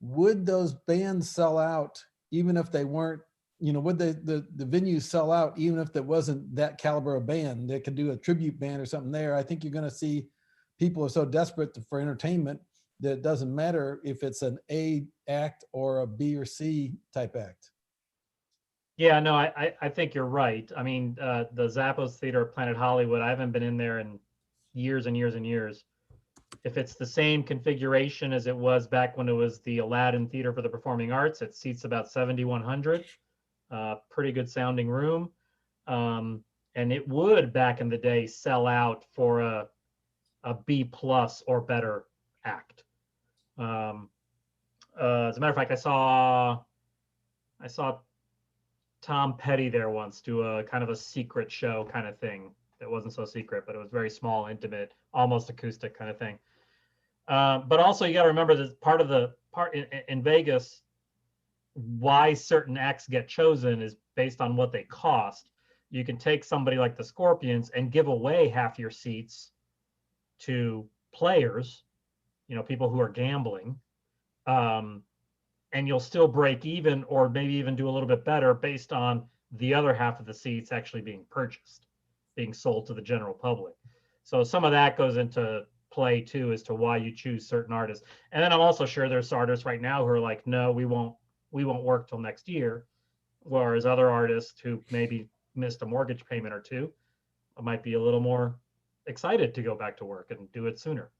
would those bands sell out even if they weren't, would the venues sell out even if there wasn't that caliber of band? They could do a tribute band or something there. I think you're going to see people are so desperate for entertainment that it doesn't matter if it's an A act or a B or C type act. Yeah, no, I think you're right. I mean, the Zappos Theater at Planet Hollywood, I haven't been in there in years and years and years. If it's the same configuration as it was back when it was the Aladdin Theater for the Performing Arts, it seats about 7,100. Pretty good sounding room. And it would, back in the day, sell out for a B plus or better act. As a matter of fact, I saw Tom Petty there once do a kind of a secret show kind of thing. That wasn't so secret, but it was very small, intimate, almost acoustic kind of thing. But also you got to remember that part in Vegas, why certain acts get chosen is based on what they cost. You can take somebody like the Scorpions and give away half your seats to players, people who are gambling. And you'll still break even or maybe even do a little bit better based on the other half of the seats actually being purchased, being sold to the general public. So some of that goes into play too as to why you choose certain artists. And then I'm also sure there's artists right now who are like, no, we won't work till next year. Whereas other artists who maybe missed a mortgage payment or two might be a little more excited to go back to work and do it sooner.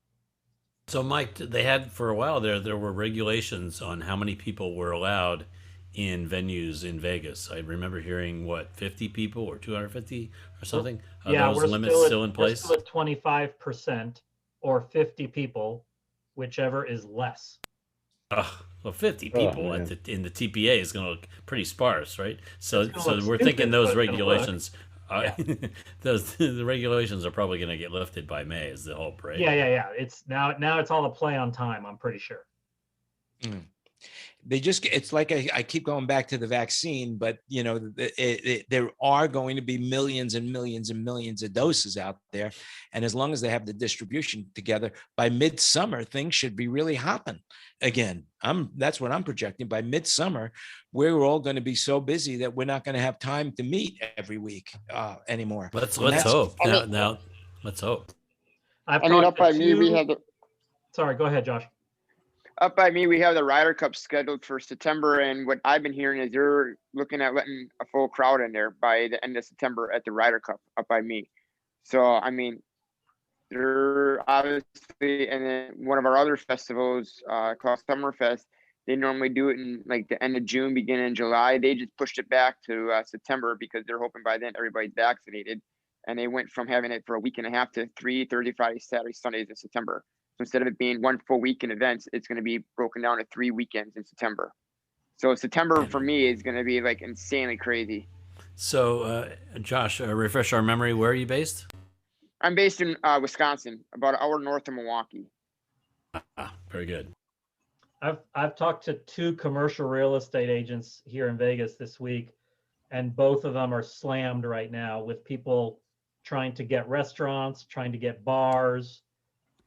So, Mike, they had for a while there were regulations on how many people were allowed in venues in Vegas. I remember hearing 50 people or 250 or something. Yeah, are those limits still in place? We're still at 25% or 50 people, whichever is less. Well, 50 people in the TPA is going to look pretty sparse, right? So we're thinking those regulations. The regulations are probably going to get lifted by May is the hope, right? Yeah. It's now it's all a play on time, I'm pretty sure. It's like I keep going back to the vaccine, but there are going to be millions and millions and millions of doses out there. And as long as they have the distribution together, by midsummer, things should be really hopping again. That's what I'm projecting. By midsummer, we're all going to be so busy that we're not going to have time to meet every week anymore. Let's hope. Now, let's hope. Up by me, we have the. Sorry, go ahead, Josh. Up by me, we have the Ryder Cup scheduled for September, and what I've been hearing is they're looking at letting a full crowd in there by the end of September at the Ryder Cup up by me. So, I mean, they're obviously, and then one of our other festivals called Summerfest, they normally do it in like the end of June, beginning of July. They just pushed it back to September because they're hoping by then everybody's vaccinated. And they went from having it for a week and a half to 3 Thursday, Friday, Saturday, Sundays in September. So instead of it being one full week in events, it's going to be broken down to 3 weekends in September. So September for me is going to be like insanely crazy. So, Josh, refresh our memory. Where are you based? I'm based in Wisconsin, about an hour north of Milwaukee. Very good. I've talked to 2 commercial real estate agents here in Vegas this week, and both of them are slammed right now with people trying to get restaurants, trying to get bars,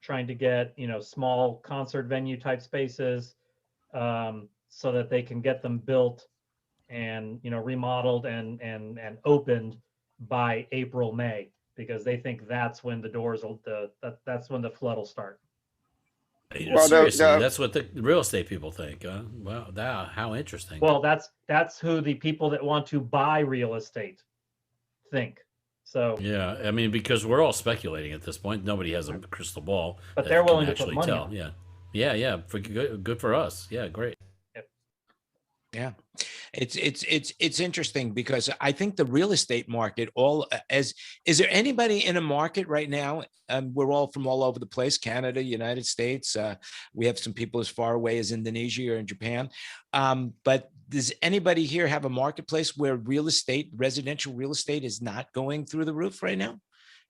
trying to get small concert venue type spaces, so that they can get them built and remodeled and opened by April, May, because they think that's when the doors will that's when the flood will start. Well, seriously, that's what the real estate people think. Wow, how interesting. Well, that's who the people that want to buy real estate think. So yeah, I mean, because we're all speculating at this point. Nobody has a crystal ball, but they're willing to put money tell. on. Yeah. For good for us. Yeah, great. Yeah. It's interesting because I think the real estate market is there anybody in a market right now? We're all from all over the place, Canada, United States. We have some people as far away as Indonesia or in Japan. But does anybody here have a marketplace where residential real estate is not going through the roof right now?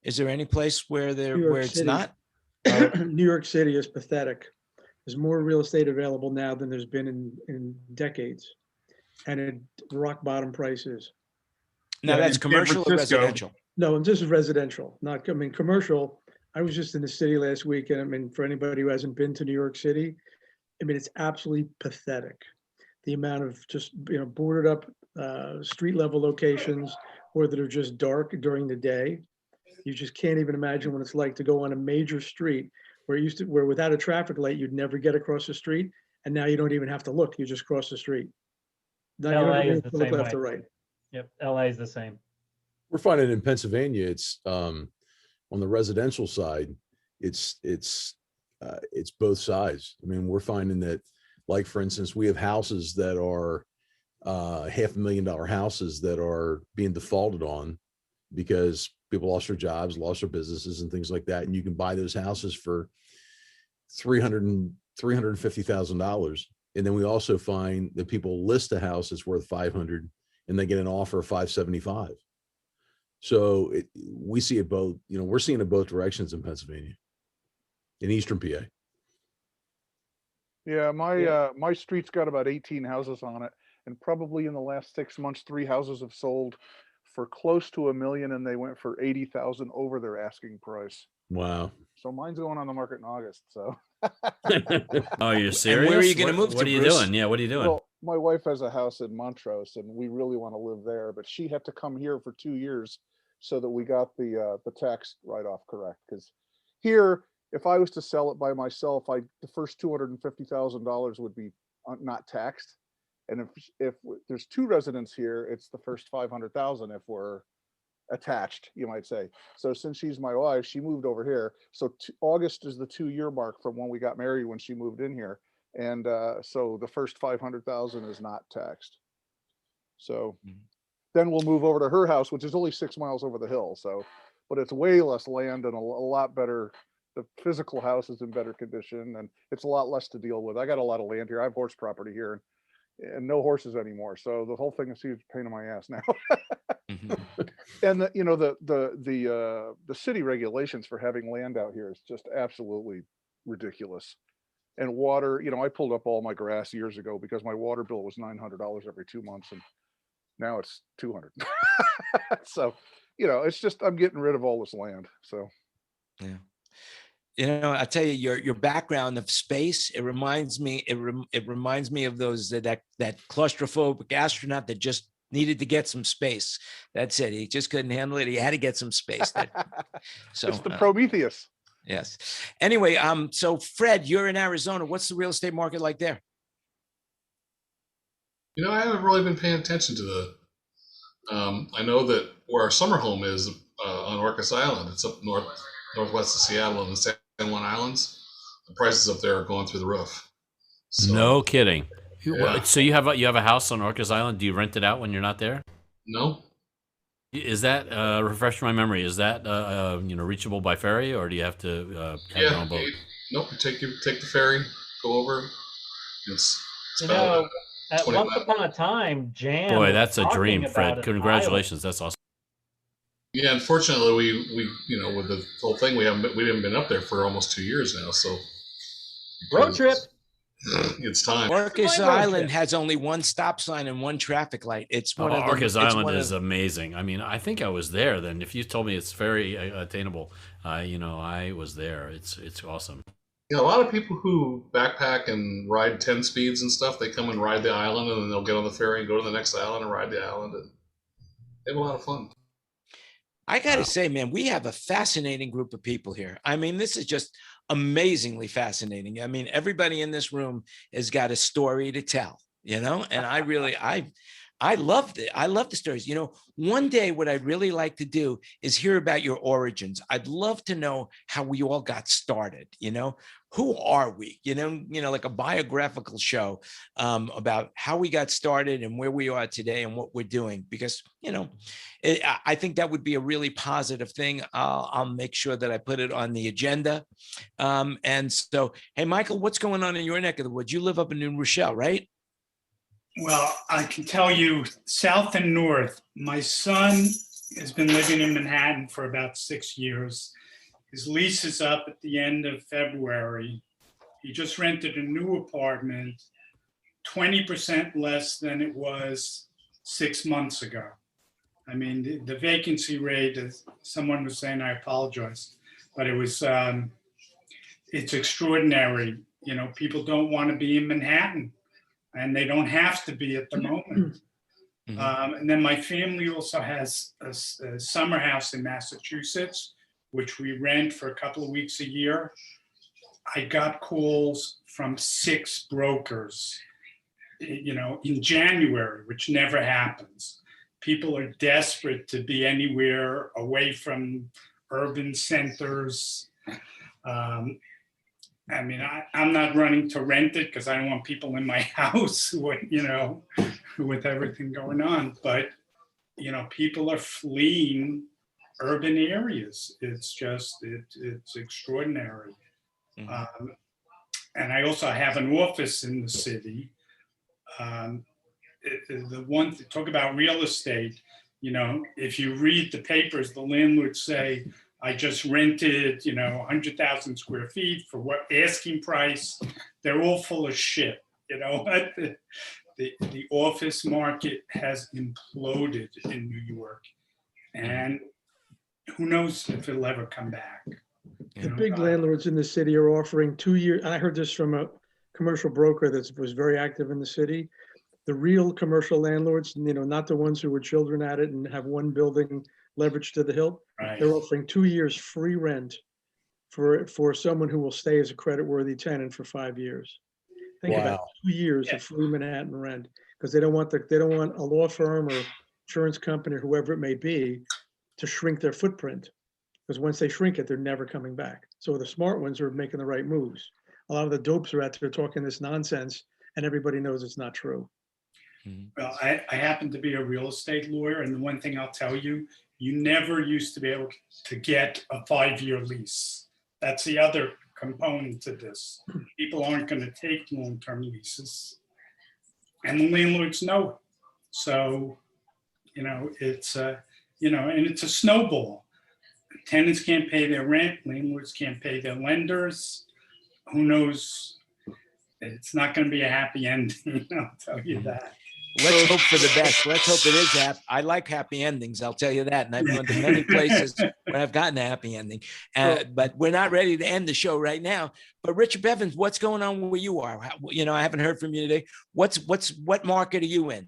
Is there any place where it's City. not? New York City is pathetic. There's more real estate available now than there's been in decades, and at rock bottom prices. Now that's commercial or residential? No, this is residential. Not, I mean, commercial. I was just in the city last week, and I mean, for anybody who hasn't been to New York City, I mean, it's absolutely pathetic. The amount of just boarded up street level locations, or that are just dark during the day. You just can't even imagine what it's like to go on a major street where without a traffic light, you'd never get across the street. And now you don't even have to look, you just cross the street. Now you don't even have to look left or right. Yep, LA is the same. We're finding in Pennsylvania, it's on the residential side, it's both sides. I mean, we're finding that, like, for instance, we have houses that are $500,000 houses that are being defaulted on because people lost their jobs, lost their businesses and things like that. And you can buy those houses for $350,000. And then we also find that people list a house that's worth 500 and they get an offer of 575. So we see it both, we're seeing it both directions in Pennsylvania, in Eastern PA. Yeah, my street's got about 18 houses on it, and probably in the last 6 months, 3 houses have sold for close to $1 million, and they went for 80,000 over their asking price. Wow. So mine's going on the market in August. So. Oh, you're serious? And where are you going to move What to, are you Bruce? doing? Yeah, what are you doing? Well, my wife has a house in Montrose, and we really want to live there, but she had to come here for 2 years so that we got the tax write-off correct. Because here, if I was to sell it by myself, the first $250,000 would be not taxed. And if there's 2 residents here, it's the first 500,000 if we're attached, you might say. So since she's my wife, she moved over here. So August is the 2-year mark from when we got married, when she moved in here. And so the first 500,000 is not taxed. So then we'll move over to her house, which is only 6 miles over the hill. So, but it's way less land and a lot better. The physical house is in better condition and it's a lot less to deal with. I got a lot of land here. I have horse property here and no horses anymore. So the whole thing is a huge pain in my ass now. And the city regulations for having land out here is just absolutely ridiculous. And water, I pulled up all my grass years ago because my water bill was $900 every 2 months, and now it's $200. So, it's just, I'm getting rid of all this land. So, yeah. I tell you, your background of space, it reminds me of those that claustrophobic astronaut that just needed to get some space. That's it. He just couldn't handle it. He had to get some space. So it's the Prometheus. Yes. Anyway, so Fred, you're in Arizona. What's the real estate market like there? I haven't really been paying attention to I know that where our summer home is on Orcas Island. It's up northwest of Seattle in the San Juan Islands. The prices up there are going through the roof. So, no kidding. Yeah. So you have a house on Orcas Island. Do you rent it out when you're not there? No. Is that refresh my memory? Is that reachable by ferry, or do you have to have your own boat? Nope. Take the ferry, go over. It's at $20 once upon a time, Jan. Boy, was that's a talking dream, about Fred. an Congratulations. That's awesome. Yeah, unfortunately, we with the whole thing, we haven't been up there for almost 2 years now. So road trip. It's time. Orcas Island has only one stop sign and one traffic light. It's one of Orcas Island is amazing. I mean, I think I was there then. If you told me it's very attainable, I was there. It's awesome. Yeah, a lot of people who backpack and ride 10 speeds and stuff, they come and ride the island, and then they'll get on the ferry and go to the next island and ride the island, and they have a lot of fun. I got to say, man, we have a fascinating group of people here. I mean, this is just amazingly fascinating. I mean, everybody in this room has got a story to tell, and I really, I loved it. I love the stories. You know, one day what I'd really like to do is hear about your origins. I'd love to know how we all got started. You know, who are we? You know, like a biographical show about how we got started and where we are today and what we're doing. Because, you know, I think that would be a really positive thing. I'll make sure that I put it on the agenda. And so, hey, Michael, what's going on in your neck of the woods? You live up in New Rochelle, right? Well, I can tell you south and north, my son has been living in Manhattan for about 6 years. His lease is up at the end of February. He just rented a new apartment, 20% less than it was 6 months ago. I mean, the vacancy rate, as someone was saying, I apologize, but it was, it's extraordinary. You know, people don't want to be in Manhattan, and they don't have to be at the moment. And then my family also has a summer house in Massachusetts, which we rent for a couple of weeks a year. I got calls from 6 brokers, you know, in January, which never happens. People are desperate to be anywhere away from urban centers. I mean, I'm not running to rent it because I don't want people in my house, you know, with everything going on. But, you know, people are fleeing urban areas. It's just, it's extraordinary. And I also have an office in the city. The one to talk about real estate, you know, if you read the papers, the landlords say, I just rented, you know, 100,000 square feet for what asking price. They're all full of shit. You know, the office market has imploded in New York, and who knows if it'll ever come back. The big landlords in the city are offering 2 years. And I heard this from a commercial broker that was very active in the city. The real commercial landlords, you know, not the ones who were children at it and have one building leveraged to the hilt. Right. They're offering 2 years free rent for someone who will stay as a creditworthy tenant for 5 years. Think about 2 years of free Manhattan rent, because they don't want a law firm or insurance company or whoever it may be to shrink their footprint, because once they shrink it, they're never coming back. So the smart ones are making the right moves. A lot of the dopes are out there talking this nonsense, and everybody knows it's not true. Well, I happen to be a real estate lawyer, and the one thing I'll tell you, you never used to be able to get a 5-year lease. That's the other component to this. People aren't going to take long-term leases, and the landlords know it. So, you know, it's you know, and it's a snowball. Tenants can't pay their rent, landlords can't pay their lenders. Who knows? It's not going to be a happy ending, I'll tell you that. Let's hope for the best. Let's hope it is happy. I like happy endings, I'll tell you that. And I've gone to many places where I've gotten a happy ending. But we're not ready to end the show right now. But Richard Bevins, what's going on where you are? You know, I haven't heard from you today. What market are you in?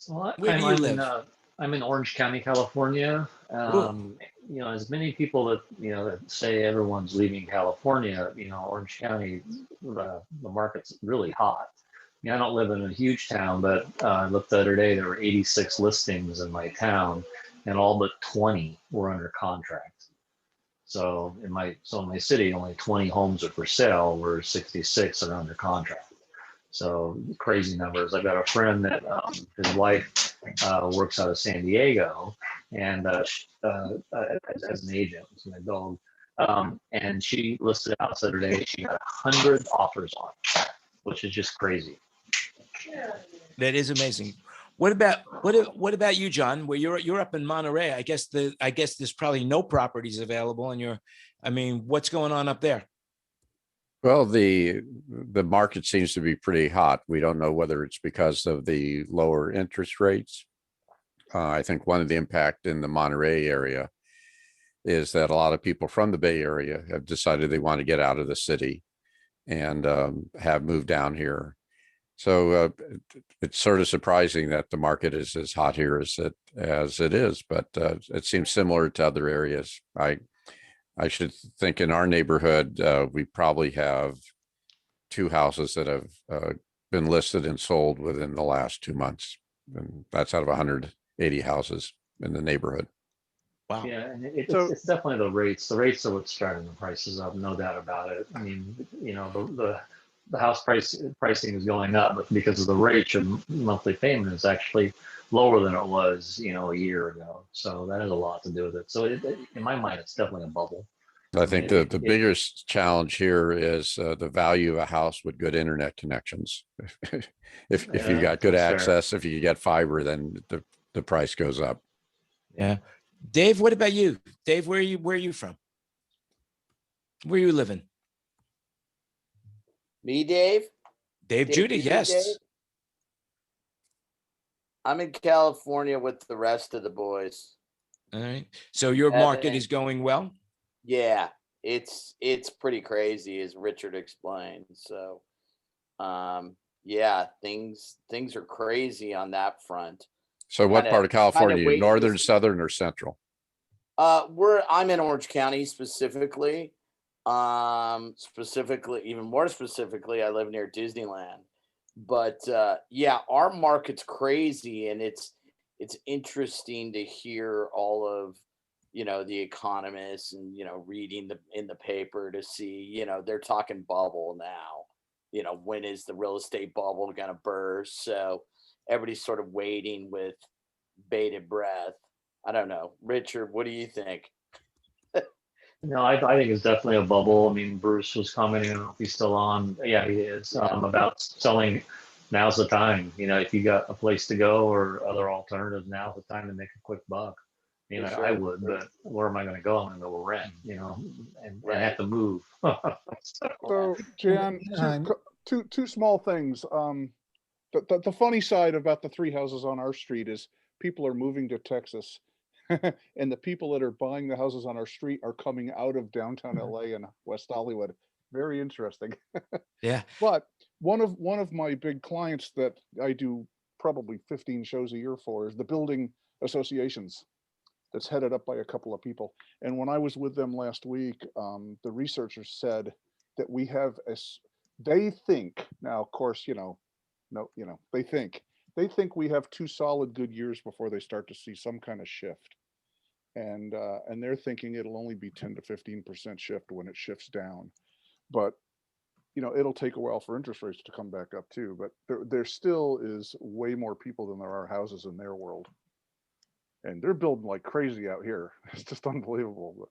Well, Where do you live? I'm in Orange County, California. You know, as many people that, you know, that say everyone's leaving California, you know, Orange County, the market's really hot. I mean, I don't live in a huge town, but I looked the other day, there were 86 listings in my town, and all but 20 were under contract. So in my city, only 20 homes are for sale, where 66 are under contract. So crazy numbers. I've got a friend that his wife works out of San Diego, and as an agent, it's my dog. And she listed a house the other day. She got 100 offers on it, which is just crazy. That is amazing. What about you, John? Where you're up in Monterey? I guess there's probably no properties available, and I mean, what's going on up there? Well, the market seems to be pretty hot. We don't know whether it's because of the lower interest rates. I think one of the impact in the Monterey area is that a lot of people from the Bay Area have decided they want to get out of the city and have moved down here. So it's sort of surprising that the market is as hot here as it is, but it seems similar to other areas. I should think in our neighborhood, we probably have 2 houses that have been listed and sold within the last 2 months. And that's out of 180 houses in the neighborhood. Wow. Yeah, and So- it's definitely the rates. The rates are what's driving the prices up, no doubt about it. I mean, you know, the house pricing is going up, but because of the rate, your monthly payment is actually lower than it was, you know, a year ago. So that has a lot to do with it. So in my mind, it's definitely a bubble. I think the biggest challenge here is the value of a house with good internet connections. If you got good that's fair. access, if you get fiber, then the price goes up. Yeah. Dave, what about you? Dave, where are you from? Where are you living? Me, Dave? Dave Judy, yes. Dave? I'm in California with the rest of the boys. All right. So your market is going well? Yeah, it's pretty crazy, as Richard explained. So yeah, things are crazy on that front. So what part of California, waiting to northern, see. southern, or central? I'm in Orange County specifically. Even more specifically, I live near Disneyland. But yeah, our market's crazy, and it's interesting to hear all of, you know, the economists and, you know, reading in the paper to see, you know, they're talking bubble now. You know, when is the real estate bubble gonna burst? So everybody's sort of waiting with bated breath. I don't know. Richard, what do you think? No, I think it's definitely a bubble. I mean, Bruce was commenting, I don't know if he's still on. Yeah, he is, about selling. Now's the time. You know, if you got a place to go or other alternatives, now's the time to make a quick buck. You know, I would, but where am I going to go? I'm going to go rent, you know, and have to move. So, Jan, two small things. The funny side about the 3 houses on our street is people are moving to Texas. And the people that are buying the houses on our street are coming out of downtown LA and West Hollywood. Very interesting. Yeah. But one of my big clients that I do probably 15 shows a year for is the building associations. That's headed up by a couple of people. And when I was with them last week, the researchers said that we have they think, now of course, they think we have 2 solid good years before they start to see some kind of shift. And they're thinking it'll only be 10 to 15% shift when it shifts down. But you know, it'll take a while for interest rates to come back up too. But there still is way more people than there are houses in their world. And they're building like crazy out here. It's just unbelievable. But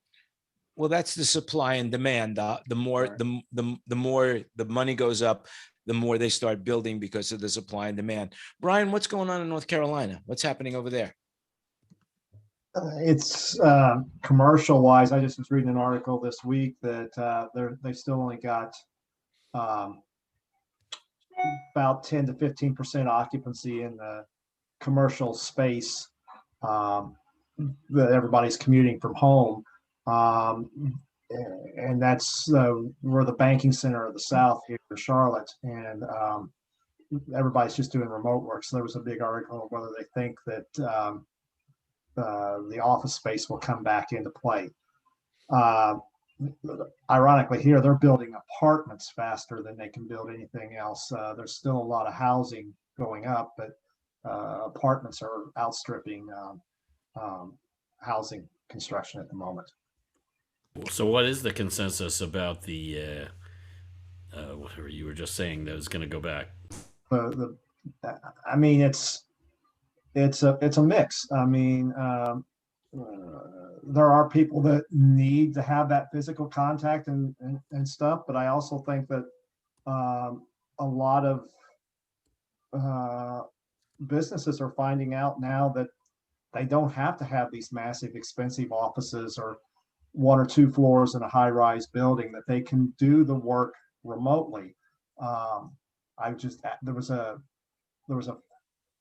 Well, that's the supply and demand. The more the more the money goes up, the more they start building because of the supply and demand. Brian, what's going on in North Carolina? What's happening over there? It's commercial wise. I just was reading an article this week that they still only got about 10 to 15% occupancy in the commercial space that everybody's commuting from home. And that's we're the banking center of the South here in Charlotte, and everybody's just doing remote work. So there was a big article on whether they think that the office space will come back into play. Ironically, here they're building apartments faster than they can build anything else. There's still a lot of housing going up, but apartments are outstripping housing construction at the moment. So what is the consensus about the whatever you were just saying that was going to go back? I mean, it's a mix. I mean, there are people that need to have that physical contact and stuff, but I also think that a lot of businesses are finding out now that they don't have to have these massive, expensive offices or 1 or 2 floors in a high-rise building, that they can do the work remotely. There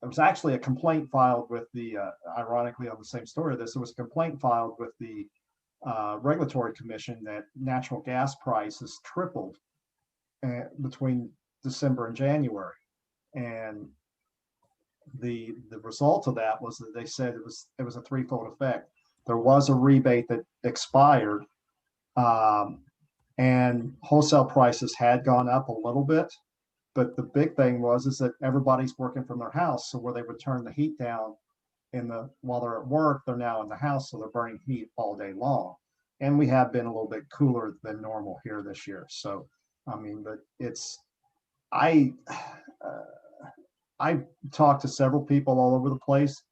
was actually a complaint filed with the, ironically on the same story of this, there was a complaint filed with the Regulatory Commission that natural gas prices tripled between December and January. And the result of that was that they said it was a threefold effect. There was a rebate that expired, and wholesale prices had gone up a little bit, But the big thing is that everybody's working from their house. So where they would turn the heat down while they're at work, they're now in the house. So they're burning heat all day long. And we have been a little bit cooler than normal here this year. So, I mean, but I've talked to several people all over the place.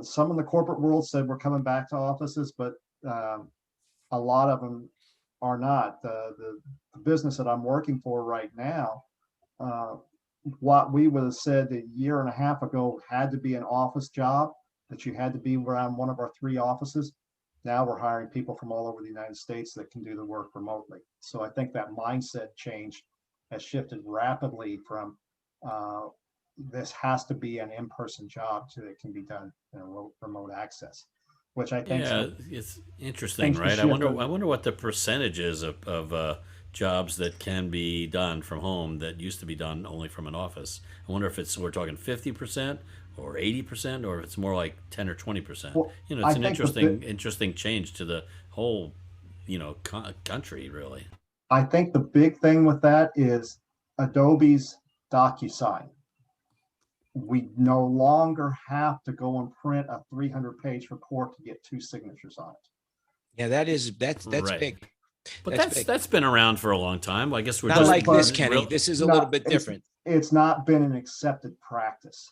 Some in the corporate world said we're coming back to offices, but a lot of them are not. The business that I'm working for right now, what we would have said a year and a half ago had to be an office job, that you had to be around one of our 3 offices. Now we're hiring people from all over the United States that can do the work remotely. So I think that mindset change has shifted rapidly from this has to be an in-person job to it can be done in remote access, which I think it's interesting, right? I wonder what the percentage is of jobs that can be done from home that used to be done only from an office. I wonder if we're talking 50% or 80%, or if it's more like 10 or 20%. Well, it's an interesting change to the whole, country, really. I think the big thing with that is Adobe's DocuSign. We no longer have to go and print a 300-page report to get 2 signatures on it. Yeah, that's Right. big. But that's been around for a long time. I guess we're not just like this, Kenny. This is a little bit different. It's not been an accepted practice.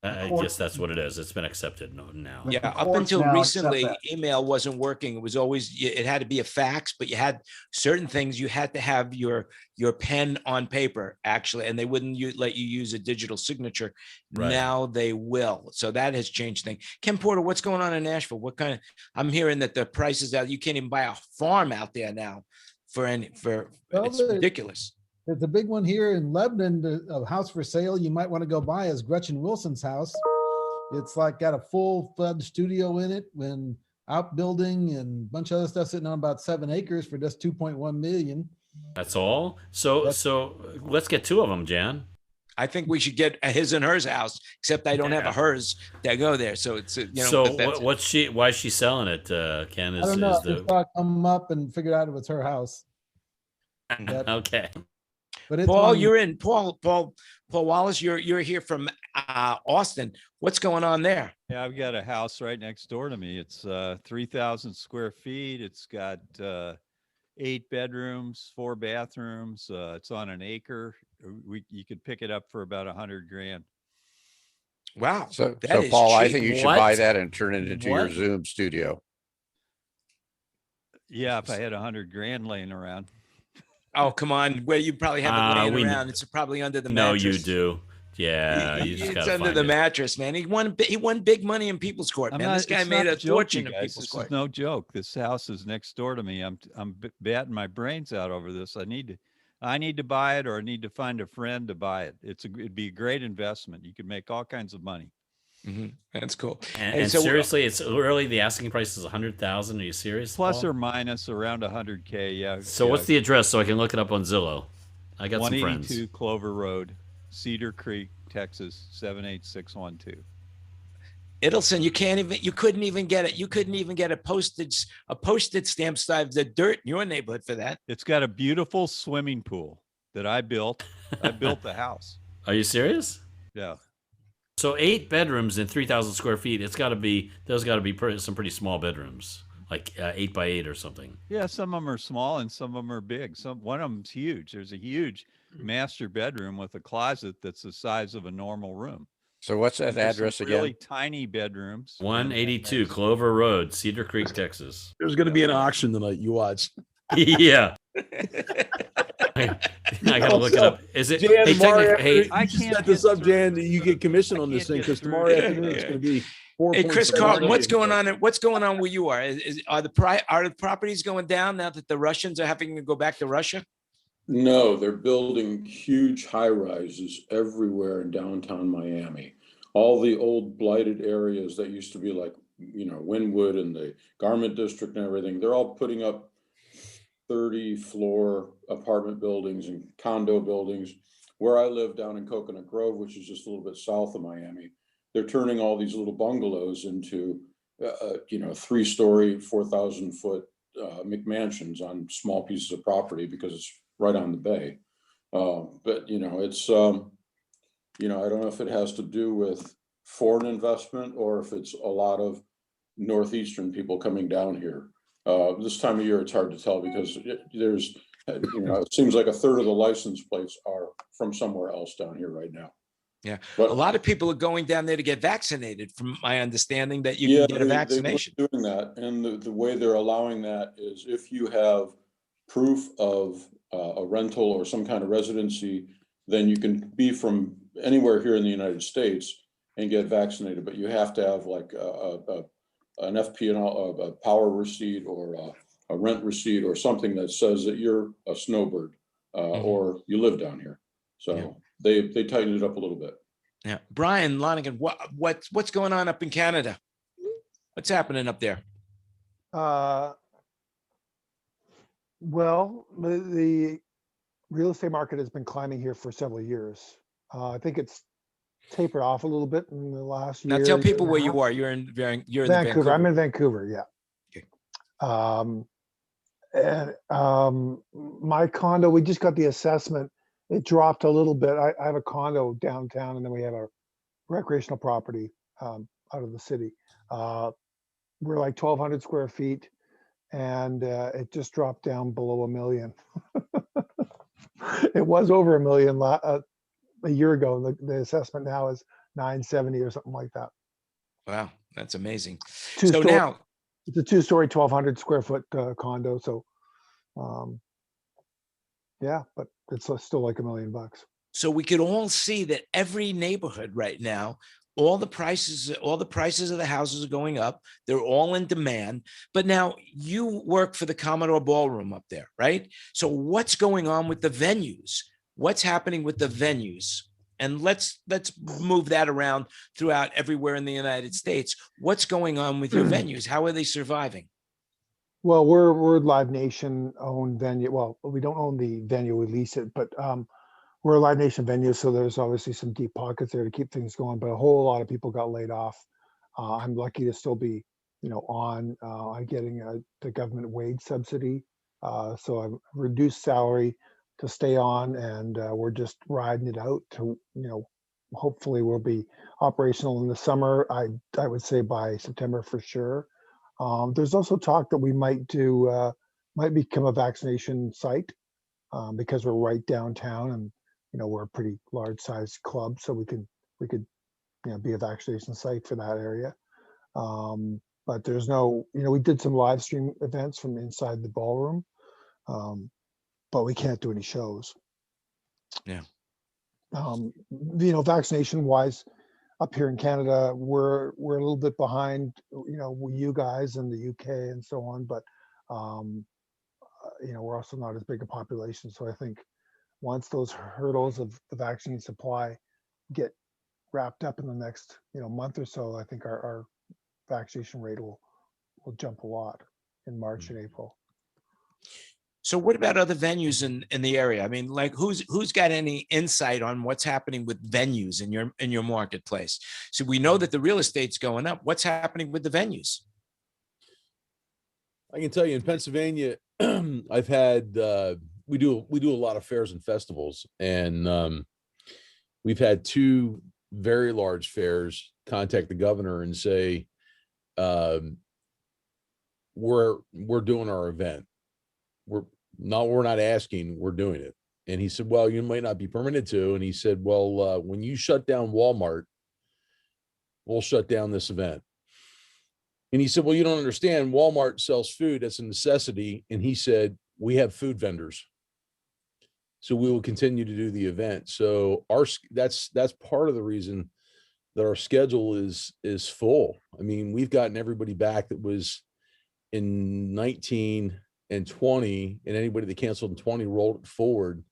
I guess that's what it is. It's been accepted now. Yeah, up until recently, email wasn't working. It was always, it had to be a fax, but you had certain things you had to have your pen on paper, actually, and they wouldn't let you use a digital signature. Right. Now they will. So that has changed things. Ken Porter, what's going on in Nashville? I'm hearing that the prices out, you can't even buy a farm out there now it's ridiculous. There's a big one here in Lebanon, a house for sale you might want to go buy is Gretchen Wilson's house. It's like got a full-fledged studio in it, and outbuilding and a bunch of other stuff sitting on about 7 acres for just 2.1 million. That's all? So let's get 2 of them, Jan. I think we should get a his and hers house, except I don't have a hers that go there. So it's, why is she selling it, Ken? I don't know. I thought I'd come up and figure out if it's her house. Okay. But it's Paul, you're in. Paul Wallace, you're here from Austin. What's going on there? Yeah, I've got a house right next door to me. It's 3,000 square feet. It's got 8 bedrooms, 4 bathrooms. It's on an acre. You could pick it up for about $100,000. Wow. So Paul, I think you should buy that and turn it into your Zoom studio. Yeah, if I had $100,000 laying around. Oh, come on. Where you probably have it laying around. It's probably under the mattress. No, you do. Yeah. It's under the mattress, man. He won big money in People's Court, man. This guy made a fortune in People's Court. This is no joke. This house is next door to me. I'm batting my brains out over this. I need to buy it, or I need to find a friend to buy it. It'd be a great investment. You could make all kinds of money. Mm-hmm. That's cool. And so seriously, it's early. The asking price is 100,000. Are you serious? Plus Paul? or minus around 100K. Yeah. So what's the address so I can look it up on Zillow? I got some friends. 182 Clover Road, Cedar Creek, Texas 78612. Idelson, you couldn't even get it. You couldn't even get a postage stamp size the dirt in your neighborhood for that. It's got a beautiful swimming pool that I built. I built the house. Are you serious? Yeah. So 8 bedrooms in 3,000 square feet. Those got to be some pretty small bedrooms, like 8 by 8 or something. Yeah, some of them are small and some of them are big. One of them's huge. There's a huge master bedroom with a closet that's the size of a normal room. So what's that address again? Really tiny bedrooms. 182 Clover Road, Cedar Creek, Texas. There's going to be an auction tonight. You watch. Yeah. I gotta look it up. Is it? Jan, I can't set this up, Jan. You get commission on this thing because tomorrow afternoon it's going to be. Hey, Chris Carlton, what's going on? What's going on where you are? Are the properties going down now that the Russians are having to go back to Russia? No, they're building huge high rises everywhere in downtown Miami. All the old blighted areas that used to be like, Wynwood and the Garment District and everything, they're all putting up 30-floor apartment buildings and condo buildings. Where I live down in Coconut Grove, which is just a little bit south of Miami, they're turning all these little bungalows into, 3-story, 4,000-foot McMansions on small pieces of property because it's right on the bay. But it's I don't know if it has to do with foreign investment or if it's a lot of Northeastern people coming down here. This time of year, it's hard to tell because there's, it seems like a third of the license plates are from somewhere else down here right now. Yeah, But a lot of people are going down there to get vaccinated, from my understanding, that you yeah, can get a vaccination. they were doing that, and the way they're allowing that is if you have proof of a rental or some kind of residency, then you can be from anywhere here in the United States and get vaccinated, but you have to have like an FP&L, a power receipt or a rent receipt or something that says that you're a snowbird or you live down here. So they tightened it up a little bit. Yeah, Brian Lonigan, what's going on up in Canada? What's happening up there? Well, the real estate market has been climbing here for several years. I think it's tapered off a little bit in the last year. Now tell year people and a where half. you are. You're in Vancouver. Vancouver. I'm in Vancouver. Yeah. Okay. And my condo, we just got the assessment. It dropped a little bit. I have a condo downtown, and then we have a recreational property out of the city. We're like 1,200 square feet, and it just dropped down below $1 million. It was over $1 million a year ago. The assessment now is 970 or something like that. Wow, that's amazing. Two-story, now it's a 2-story, 1,200 square foot condo. So, yeah, but it's still like $1 million. So we could all see that every neighborhood right now, all the prices of the houses are going up. They're all in demand. But now you work for the Commodore Ballroom up there, right? So what's going on with the venues? What's happening with the venues? And let's move that around throughout everywhere in the United States. What's going on with your venues? How are they surviving? Well, we're Live Nation owned venue. Well, we don't own the venue, we lease it, but we're a Live Nation venue, so there's obviously some deep pockets there to keep things going. But a whole lot of people got laid off. I'm lucky to still be, on. I'm getting the government wage subsidy, so I've reduced salary to stay on, and we're just riding it out to, hopefully we'll be operational in the summer. I would say by September for sure. There's also talk that we might become a vaccination site because we're right downtown, and we're a pretty large sized club, so we could be a vaccination site for that area. But there's no, we did some live stream events from inside the ballroom, but we can't do any shows. Yeah. Vaccination wise, up here in Canada, we're a little bit behind, you guys in the UK and so on, but we're also not as big a population. So I think once those hurdles of the vaccine supply get wrapped up in the next, month or so, I think our vaccination rate will jump a lot in March and April. So what about other venues in the area? I mean, like who's got any insight on what's happening with venues in your marketplace? So we know that the real estate's going up. What's happening with the venues? I can tell you in Pennsylvania, I've had we do a lot of fairs and festivals, and we've had 2 very large fairs contact the governor and say, we're doing our event. We're not asking, we're doing it. And he said, well, you might not be permitted to. And he said, well, when you shut down Walmart, we'll shut down this event. And he said, well, you don't understand. Walmart sells food. That's a necessity. And he said, we have food vendors, so we will continue to do the event. So that's part of the reason that our schedule is full. I mean, we've gotten everybody back that was in 19 and 20, and anybody that canceled in 20 rolled it forward.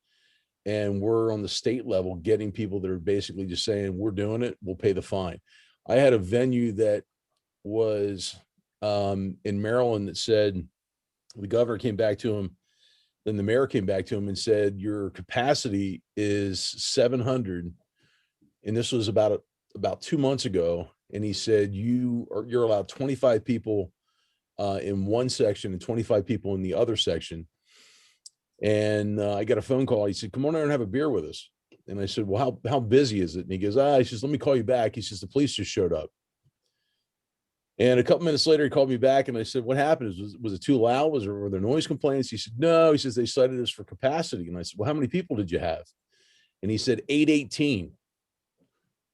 And we're on the state level getting people that are basically just saying, we're doing it, we'll pay the fine. I had a venue that was in Maryland that said, the governor came back to him, then the mayor came back to him and said, your capacity is 700. And this was about 2 months ago. And he said, you're allowed 25 people in one section and 25 people in the other section. And I got a phone call. He said, come on over and have a beer with us. And I said, well, how busy is it? And he goes, he says, let me call you back. He says, the police just showed up. And a couple minutes later, he called me back and I said, what happened? Was it too loud? Were there noise complaints? He said, no. He says, they cited us for capacity. And I said, well, how many people did you have? And he said, 818.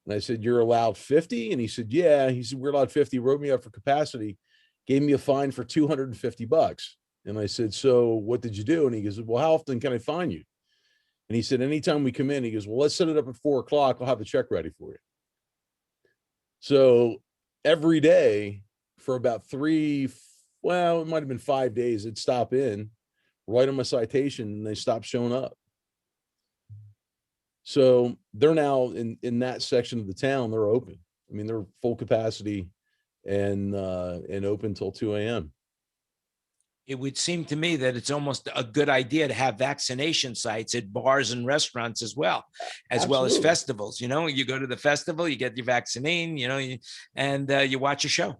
And I said, you're allowed 50? And he said, yeah. He said, we're allowed 50. Wrote me up for capacity, gave me a fine for $250. And I said, so what did you do? And he goes, well, how often can I fine you? And he said, anytime we come in, he goes, well, let's set it up at 4 o'clock. I'll have the check ready for you. So every day for about it might've been 5 days, it'd stop in, write them a citation, and they stopped showing up. So they're now in that section of the town, they're open. I mean, they're full capacity and open till 2 a.m. It would seem to me that it's almost a good idea to have vaccination sites at bars and restaurants as well as Absolutely. festivals. You know, you go to the festival, you get your vaccine, you know, and you watch a show.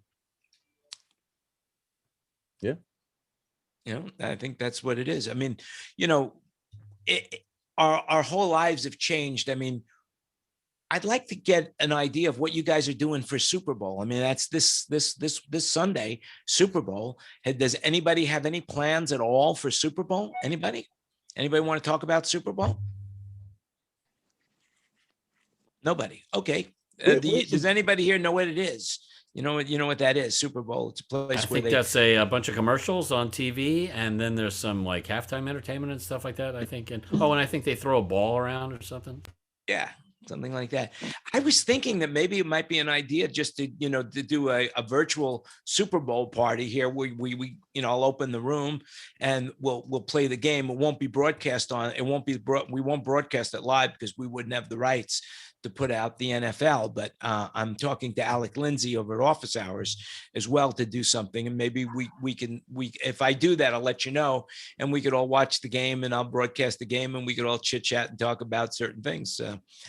Yeah. You know, I think that's what it is. I mean, you know, our whole lives have changed. I mean, I'd like to get an idea of what you guys are doing for Super Bowl. I mean, that's this Sunday, Super Bowl. Does anybody have any plans at all for Super Bowl? Anybody want to talk about Super Bowl? Nobody. Okay. Does anybody here know what it is? You know what that is? Super Bowl. It's a place I where think that's a bunch of commercials on TV, and then there's some like halftime entertainment and stuff like that, I think. And I think they throw a ball around or something. Yeah, something like that. I was thinking that maybe it might be an idea just to, to do a virtual Super Bowl party here. We I'll open the room and we'll play the game. It won't be broadcast on. It won't be we won't broadcast it live because we wouldn't have the rights to put out the NFL. But I'm talking to Alec Lindsay over at Office Hours as well to do something. And maybe we can if I do that, I'll let you know, and we could all watch the game and I'll broadcast the game and we could all chit chat and talk about certain things.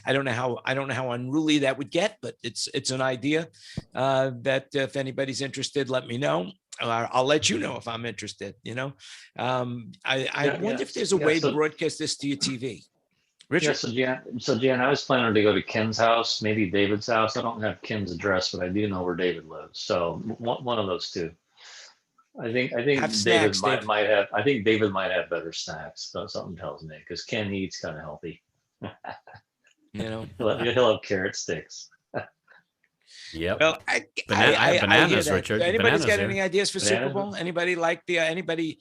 I don't know how unruly that would get, but it's an idea that if anybody's interested, let me know. I'll let you know if I'm interested. I wonder if there's a way to broadcast this to your TV. Richard. Yeah, so Jan, I was planning to go to Ken's house, maybe David's house. I don't have Ken's address, but I do know where David lives. So one of those two. I think David might have. I think David might have better snacks. So something tells me because Ken eats kind of healthy. He'll have carrot sticks. Yep. Well, bananas, Richard. Anybody's got any here. ideas for Super Bowl? Anybody like anybody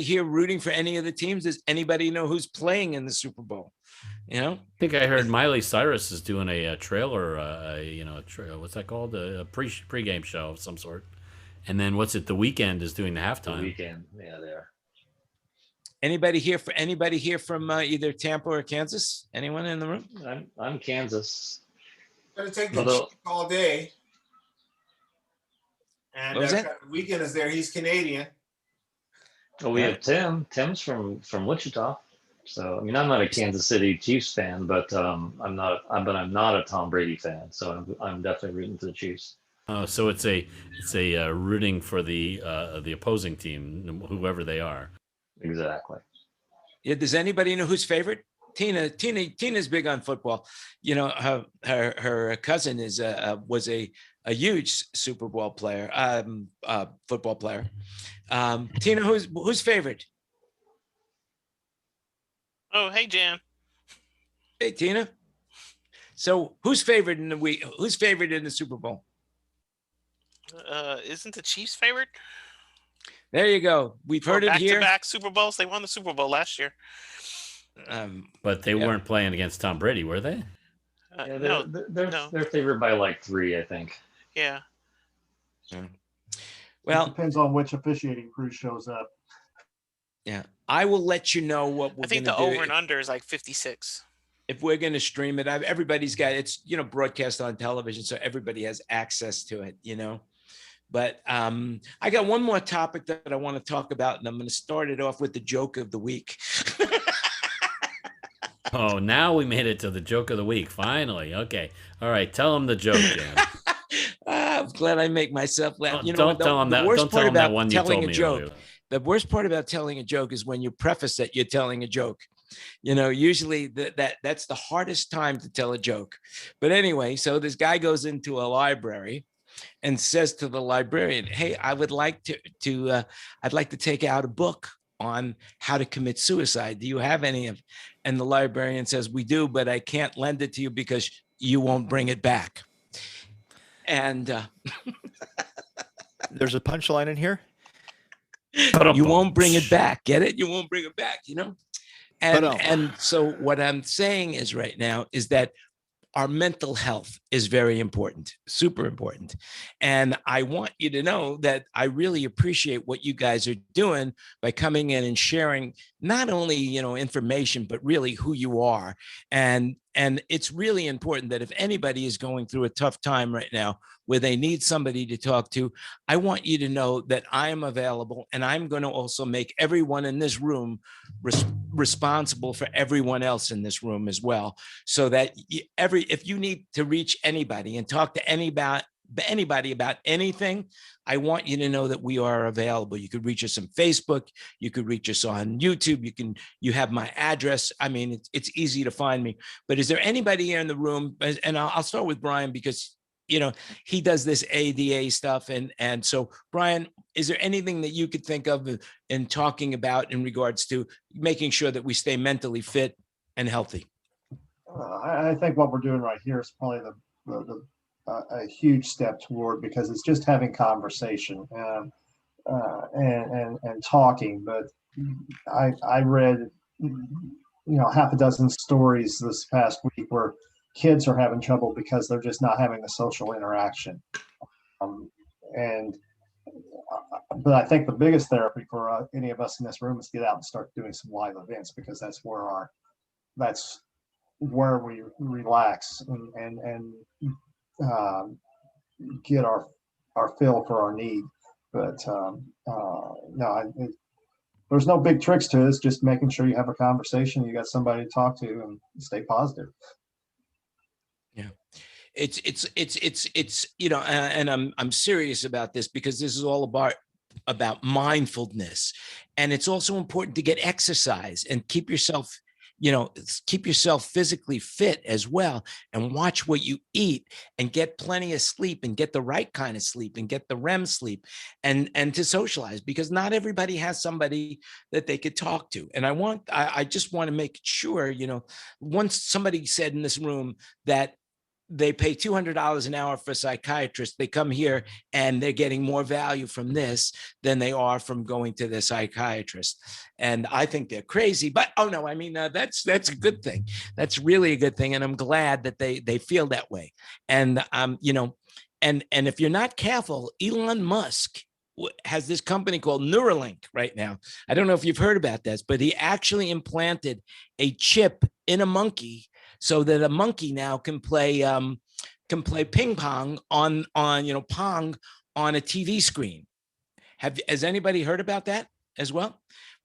here rooting for any of the teams? Does anybody know who's playing in the Super Bowl? I think I heard Miley Cyrus is doing a trailer, what's that called? A pre-game show of some sort. And then The Weeknd is doing the halftime. The Weeknd, yeah, there. Anybody here from either Tampa or Kansas? Anyone in the room? I'm Kansas. Gonna take the Chiefs all day. And Weekend is there. He's Canadian. Well, we have Tim. Tim's from Wichita. So I mean, I'm not a Kansas City Chiefs fan, but I'm not a Tom Brady fan. So I'm definitely rooting for the Chiefs. Oh, so it's a rooting for the opposing team, whoever they are. Exactly. Yeah. Does anybody know who's favorite? Tina's big on football. Her cousin was a huge Super Bowl player, football player. Tina, who's favorite? Oh, hey, Jan. Hey, Tina. So who's favorite in the week? Who's favorite in the Super Bowl? Isn't the Chiefs favorite? There you go. We've heard it here. Back-to-back Super Bowls. They won the Super Bowl last year. But they weren't playing against Tom Brady, were they? They're favored by like 3, I think. Yeah. Well, it depends on which officiating crew shows up. Yeah, I will let you know what we're. I think the over and under is like 56. If we're going to stream it, everybody's got it's broadcast on television, so everybody has access to it. But I got one more topic that I want to talk about, and I'm going to start it off with the joke of the week. Oh, now we made it to the joke of the week. Finally. Okay. All right. Tell them the joke, Jan. I'm glad I make myself laugh. Don't tell them that. Don't tell them that one you told me joke earlier. the worst part about telling a joke is when you preface that you're telling a joke. Usually that's the hardest time to tell a joke. But anyway, so this guy goes into a library and says to the librarian, "Hey, I would like I'd like to take out a book on how to commit suicide. Do you have any of?" And the librarian says, "We do, but I can't lend it to you because you won't bring it back." And there's a punchline in here. You won't bring it back. Get it? You won't bring it back, And so what I'm saying is right now is that our mental health is very important, super important. And I want you to know that I really appreciate what you guys are doing by coming in and sharing not only, information, but really who you are. And it's really important that if anybody is going through a tough time right now where they need somebody to talk to, I want you to know that I am available, and I'm going to also make everyone in this room responsible for everyone else in this room as well. So that if you need to reach anybody and talk to anybody about anything, I want you to know that we are available. You could reach us on Facebook. You could reach us on YouTube. You have my address. I mean, it's easy to find me. But is there anybody here in the room? And I'll start with Brian because, he does this ADA stuff. And so, Brian, is there anything that you could think of in talking about in regards to making sure that we stay mentally fit and healthy? I think what we're doing right here is probably a huge step toward, because it's just having conversation and talking. But I read, half a dozen stories this past week where kids are having trouble because they're just not having the social interaction. But I think the biggest therapy for any of us in this room is get out and start doing some live events, because that's where we relax and get our fill for our need. But there's no big tricks to it. It's just making sure you have a conversation, you got somebody to talk to, and stay positive. Yeah, it's and I'm serious about this, because this is all about mindfulness, and it's also important to get exercise and keep yourself physically fit as well, and watch what you eat and get plenty of sleep and get the right kind of sleep and get the REM sleep and to socialize, because not everybody has somebody that they could talk to. And I just want to make sure, once somebody said in this room that they pay $200 an hour for a psychiatrist, they come here and they're getting more value from this than they are from going to the psychiatrist. And I think they're crazy, but that's a good thing. That's really a good thing. And I'm glad that they feel that way. And, and if you're not careful, Elon Musk has this company called Neuralink right now. I don't know if you've heard about this, but he actually implanted a chip in a monkey so that a monkey now can play ping pong on Pong on a TV screen. Has anybody heard about that as well?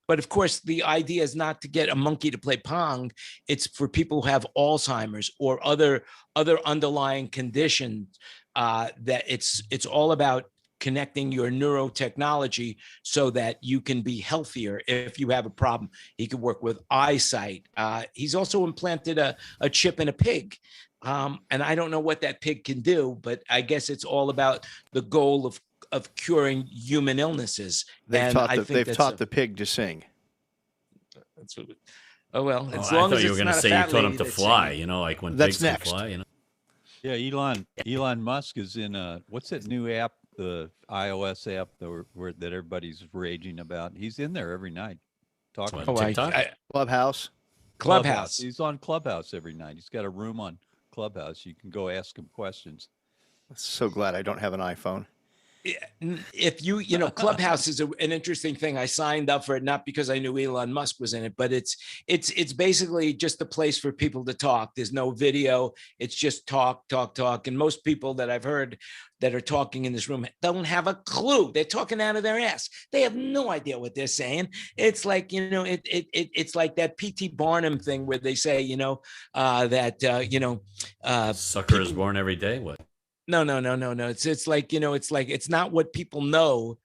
But of course, the idea is not to get a monkey to play Pong. It's for people who have Alzheimer's or other underlying conditions. That it's all about connecting your neurotechnology so that you can be healthier if you have a problem. He could work with eyesight. He's also implanted a chip in a pig. And I don't know what that pig can do, but I guess it's all about the goal of curing human illnesses. They've taught the pig to sing. That's what. Oh well, as I long thought as you were it's going not to a say you fat taught him lady to that's fly. singing. Like when That's pigs can next. fly. Yeah, Elon Musk is in what's that new app, the iOS app that everybody's raging about? He's in there every night talking. What, TikTok? Clubhouse. He's on Clubhouse every night. He's got a room on Clubhouse. You can go ask him questions. So glad I don't have an iPhone. If Clubhouse is an interesting thing. I signed up for it not because I knew Elon Musk was in it, but it's basically just a place for people to talk. There's no video. It's just talk. And most people that I've heard that are talking in this room don't have a clue. They're talking out of their ass. They have no idea what they're saying. It's like, it's like that P.T. Barnum thing where they say, sucker is born every day. What? No. It's like, it's not what people know.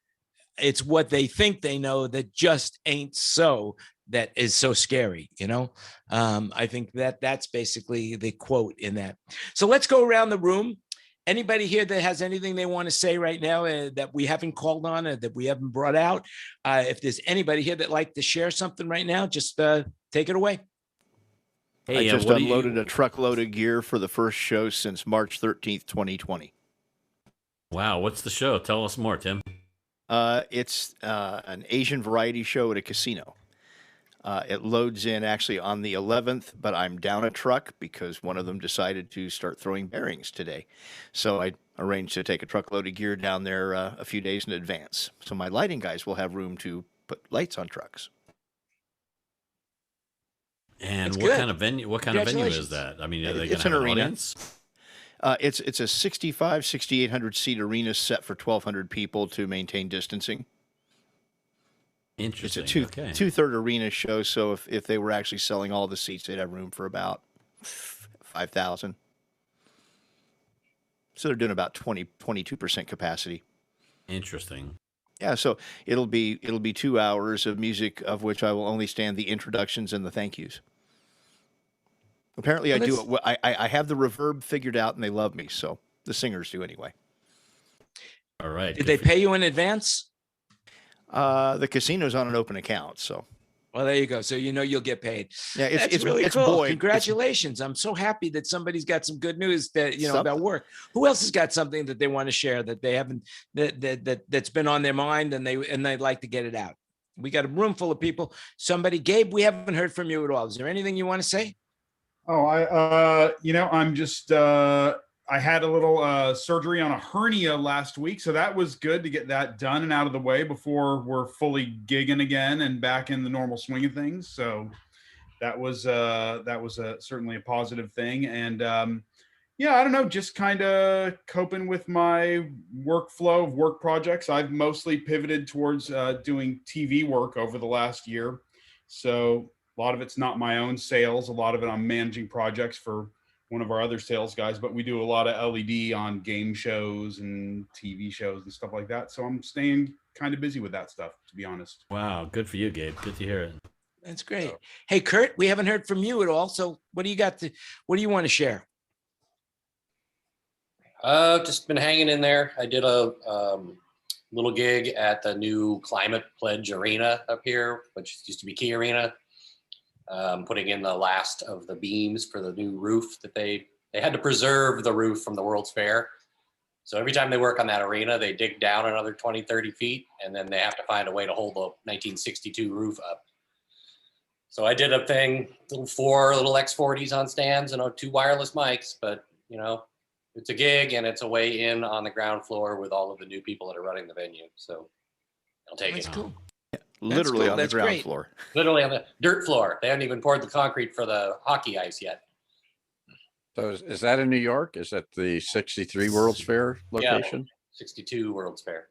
it's what they think they know that just ain't so, that is so scary, you know? I think that's basically the quote in that. So let's go around the room. Anybody here that has anything they want to say right now that we haven't called on or that we haven't brought out? If there's anybody here that like to share something right now, just take it away. Hey, I just unloaded a truckload of gear for the first show since March 13th, 2020. Wow, what's the show? Tell us more, Tim. It's an Asian variety show at a casino. It loads in actually on the 11th, but I'm down a truck because one of them decided to start throwing bearings today. So I arranged to take a truckload of gear down there a few days in advance. So my lighting guys will have room to put lights on trucks. And what kind of venue? What kind of venue is that? I mean, are they going to have an audience? It's a 6,800 seat arena set for 1,200 people to maintain distancing. Interesting. It's a two-third arena show, so if they were actually selling all the seats, they'd have room for about 5,000. So they're doing about 22% capacity. Interesting. Yeah, so it'll be 2 hours of music, of which I will only stand the introductions and the thank yous. Apparently, I have the reverb figured out, and they love me. So the singers do anyway. All right. Did they pay you in advance? The casino's on an open account, so. Well, there you go. So you know you'll get paid. Yeah, it's really cool. Congratulations! I'm so happy that somebody's got some good news that about work. Who else has got something that they want to share that they haven't that's been on their mind and they'd like to get it out? We got a room full of people. Somebody, Gabe, we haven't heard from you at all. Is there anything you want to say? Oh, I'm just, I had a little surgery on a hernia last week. So that was good to get that done and out of the way before we're fully gigging again and back in the normal swing of things. So that was certainly a positive thing. And yeah, I don't know, just kind of coping with my workflow of work projects. I've mostly pivoted towards doing TV work over the last year. So a lot of it's not my own sales. A lot of it I'm managing projects for one of our other sales guys, but we do a lot of LED on game shows and TV shows and stuff like that. So I'm staying kind of busy with that stuff, to be honest. Wow. Good for you, Gabe. Good to hear it. That's great. Hey, Kurt, we haven't heard from you at all. So what do you want to share? Just been hanging in there. I did a little gig at the new Climate Pledge Arena up here, which used to be Key Arena. Putting in the last of the beams for the new roof that they had to preserve the roof from the World's Fair. So every time they work on that arena, they dig down another 20, 30 feet, and then they have to find a way to hold the 1962 roof up. So I did a thing, little X40s on stands and 2 wireless mics, but it's a gig and it's a way in on the ground floor with all of the new people that are running the venue. So I'll take it. That's cool. Literally on the ground floor. Literally on the dirt floor. They haven't even poured the concrete for the hockey ice yet. So is that in New York? Is that the 63 World's Fair location? Yeah, 62 World's Fair.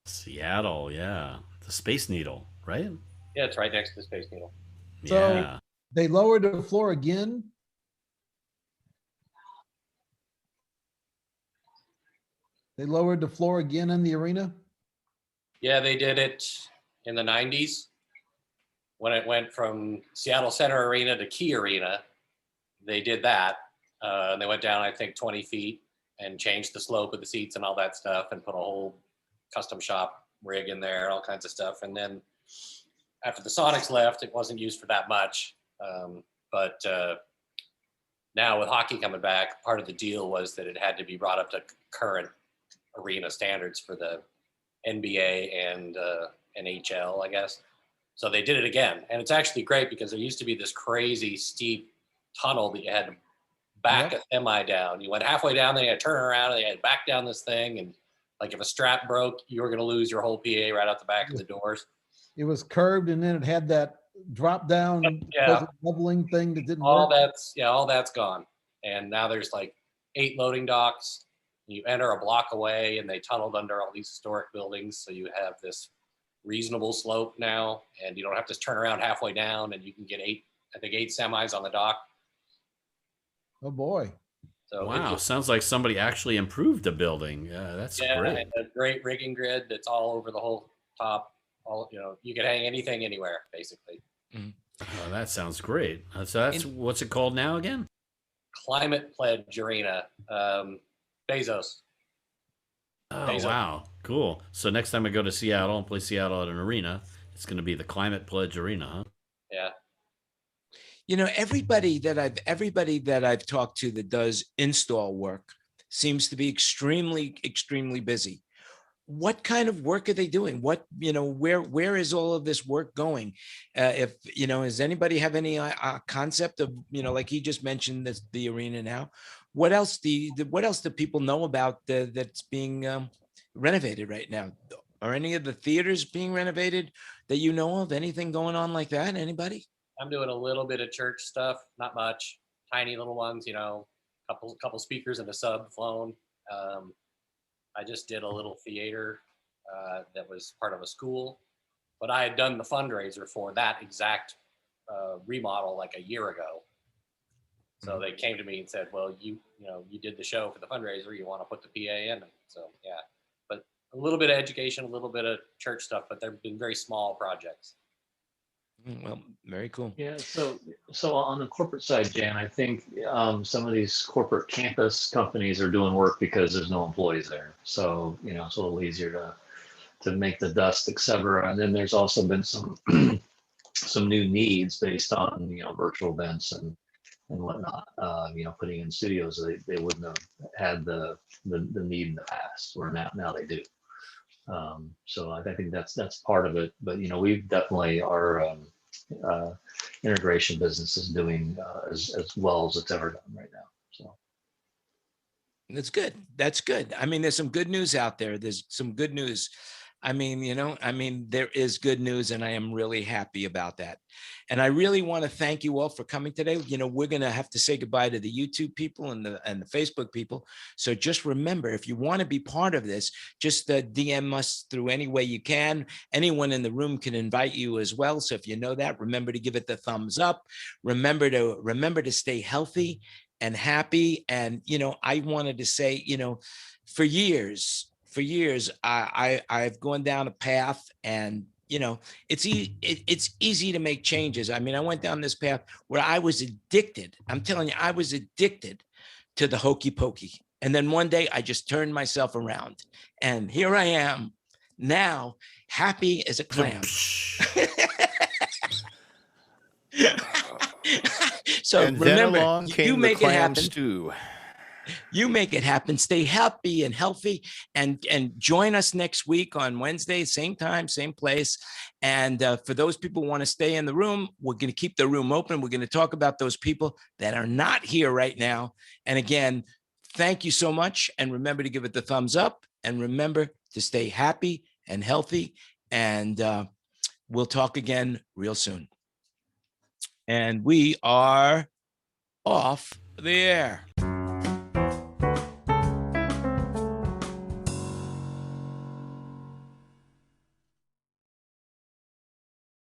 Seattle, yeah. The Space Needle, right? Yeah, it's right next to the Space Needle. So Yeah. they lowered the floor again. They lowered the floor again in the arena. Yeah, they did it in the 90s when it went from Seattle Center Arena to Key Arena. They did that. And they went down, I think, 20 feet and changed the slope of the seats and all that stuff and put a whole custom shop rig in there, all kinds of stuff. And then after the Sonics left, it wasn't used for that much. But now with hockey coming back, part of the deal was that it had to be brought up to current arena standards for the NBA and NHL, I guess. So they did it again. And it's actually great because there used to be this crazy steep tunnel that you had to back a semi down. You went halfway down, then you had to turn around and you had to back down this thing. And like if a strap broke, you were going to lose your whole PA right out the back of the doors. It was curved and then it had that drop down leveling thing that didn't all work. all that's gone. And now there's like 8 loading docks. You enter a block away and they tunneled under all these historic buildings. So you have this reasonable slope now and you don't have to turn around halfway down and you can get 8 semis on the dock. Oh boy. So Wow, sounds like somebody actually improved the building. Yeah, that's great. And a great rigging grid that's all over the whole top, all, you can hang anything anywhere, basically. Oh, that sounds great. So that's what's it called now again? Climate Pledge Arena. Bezos. Oh, Bezos. wow. Cool. So next time I go to Seattle and play Seattle at an arena, it's going to be the Climate Pledge Arena, huh? Yeah. Everybody that I've talked to that does install work seems to be extremely, extremely busy. What kind of work are they doing? Where is all of this work going? Does anybody have any concept of, like he just mentioned, the arena now? What else do people know about that's being renovated right now? Are any of the theaters being renovated that you know of? Anything going on like that? Anybody? I'm doing a little bit of church stuff, not much, tiny little ones, couple speakers and a sub flown. I just did a little theater that was part of a school, but I had done the fundraiser for that exact remodel like a year ago. So they came to me and said, well, you did the show for the fundraiser, you want to put the PA in. So yeah, but a little bit of education, a little bit of church stuff, but they've been very small projects. Well, very cool. Yeah. So on the corporate side, Jan, I think some of these corporate campus companies are doing work because there's no employees there. So, it's a little easier to make the dust, et cetera. And then there's also been some some new needs based on, virtual events and whatnot, putting in studios they wouldn't have had the need in the past, where now they do. So I think that's part of it, but we've definitely our integration business is doing as well as it's ever done right now. So that's good. That's good. I mean, there's some good news out there. There's some good news. There is good news, and I am really happy about that. And I really want to thank you all for coming today. We're going to have to say goodbye to the YouTube people and the Facebook people. So just remember, if you want to be part of this, just DM us through any way you can. Anyone in the room can invite you as well. So if you know that, remember to give it the thumbs up. Remember to stay healthy and happy. And, I wanted to say, for years, I've gone down a path, and it's easy to make changes. I went down this path where I was addicted. I'm telling you, I was addicted to the hokey pokey. And then one day I just turned myself around, and here I am now, happy as a clam. So and then remember, along came you the make it clam happen. stew. You make it happen. Stay happy and healthy, and join us next week on Wednesday, same time, same place. And for those people who want to stay in the room, we're going to keep the room open. We're going to talk about those people that are not here right now. And again, thank you so much. And remember to give it the thumbs up, and remember to stay happy and healthy. And we'll talk again real soon. And we are off the air.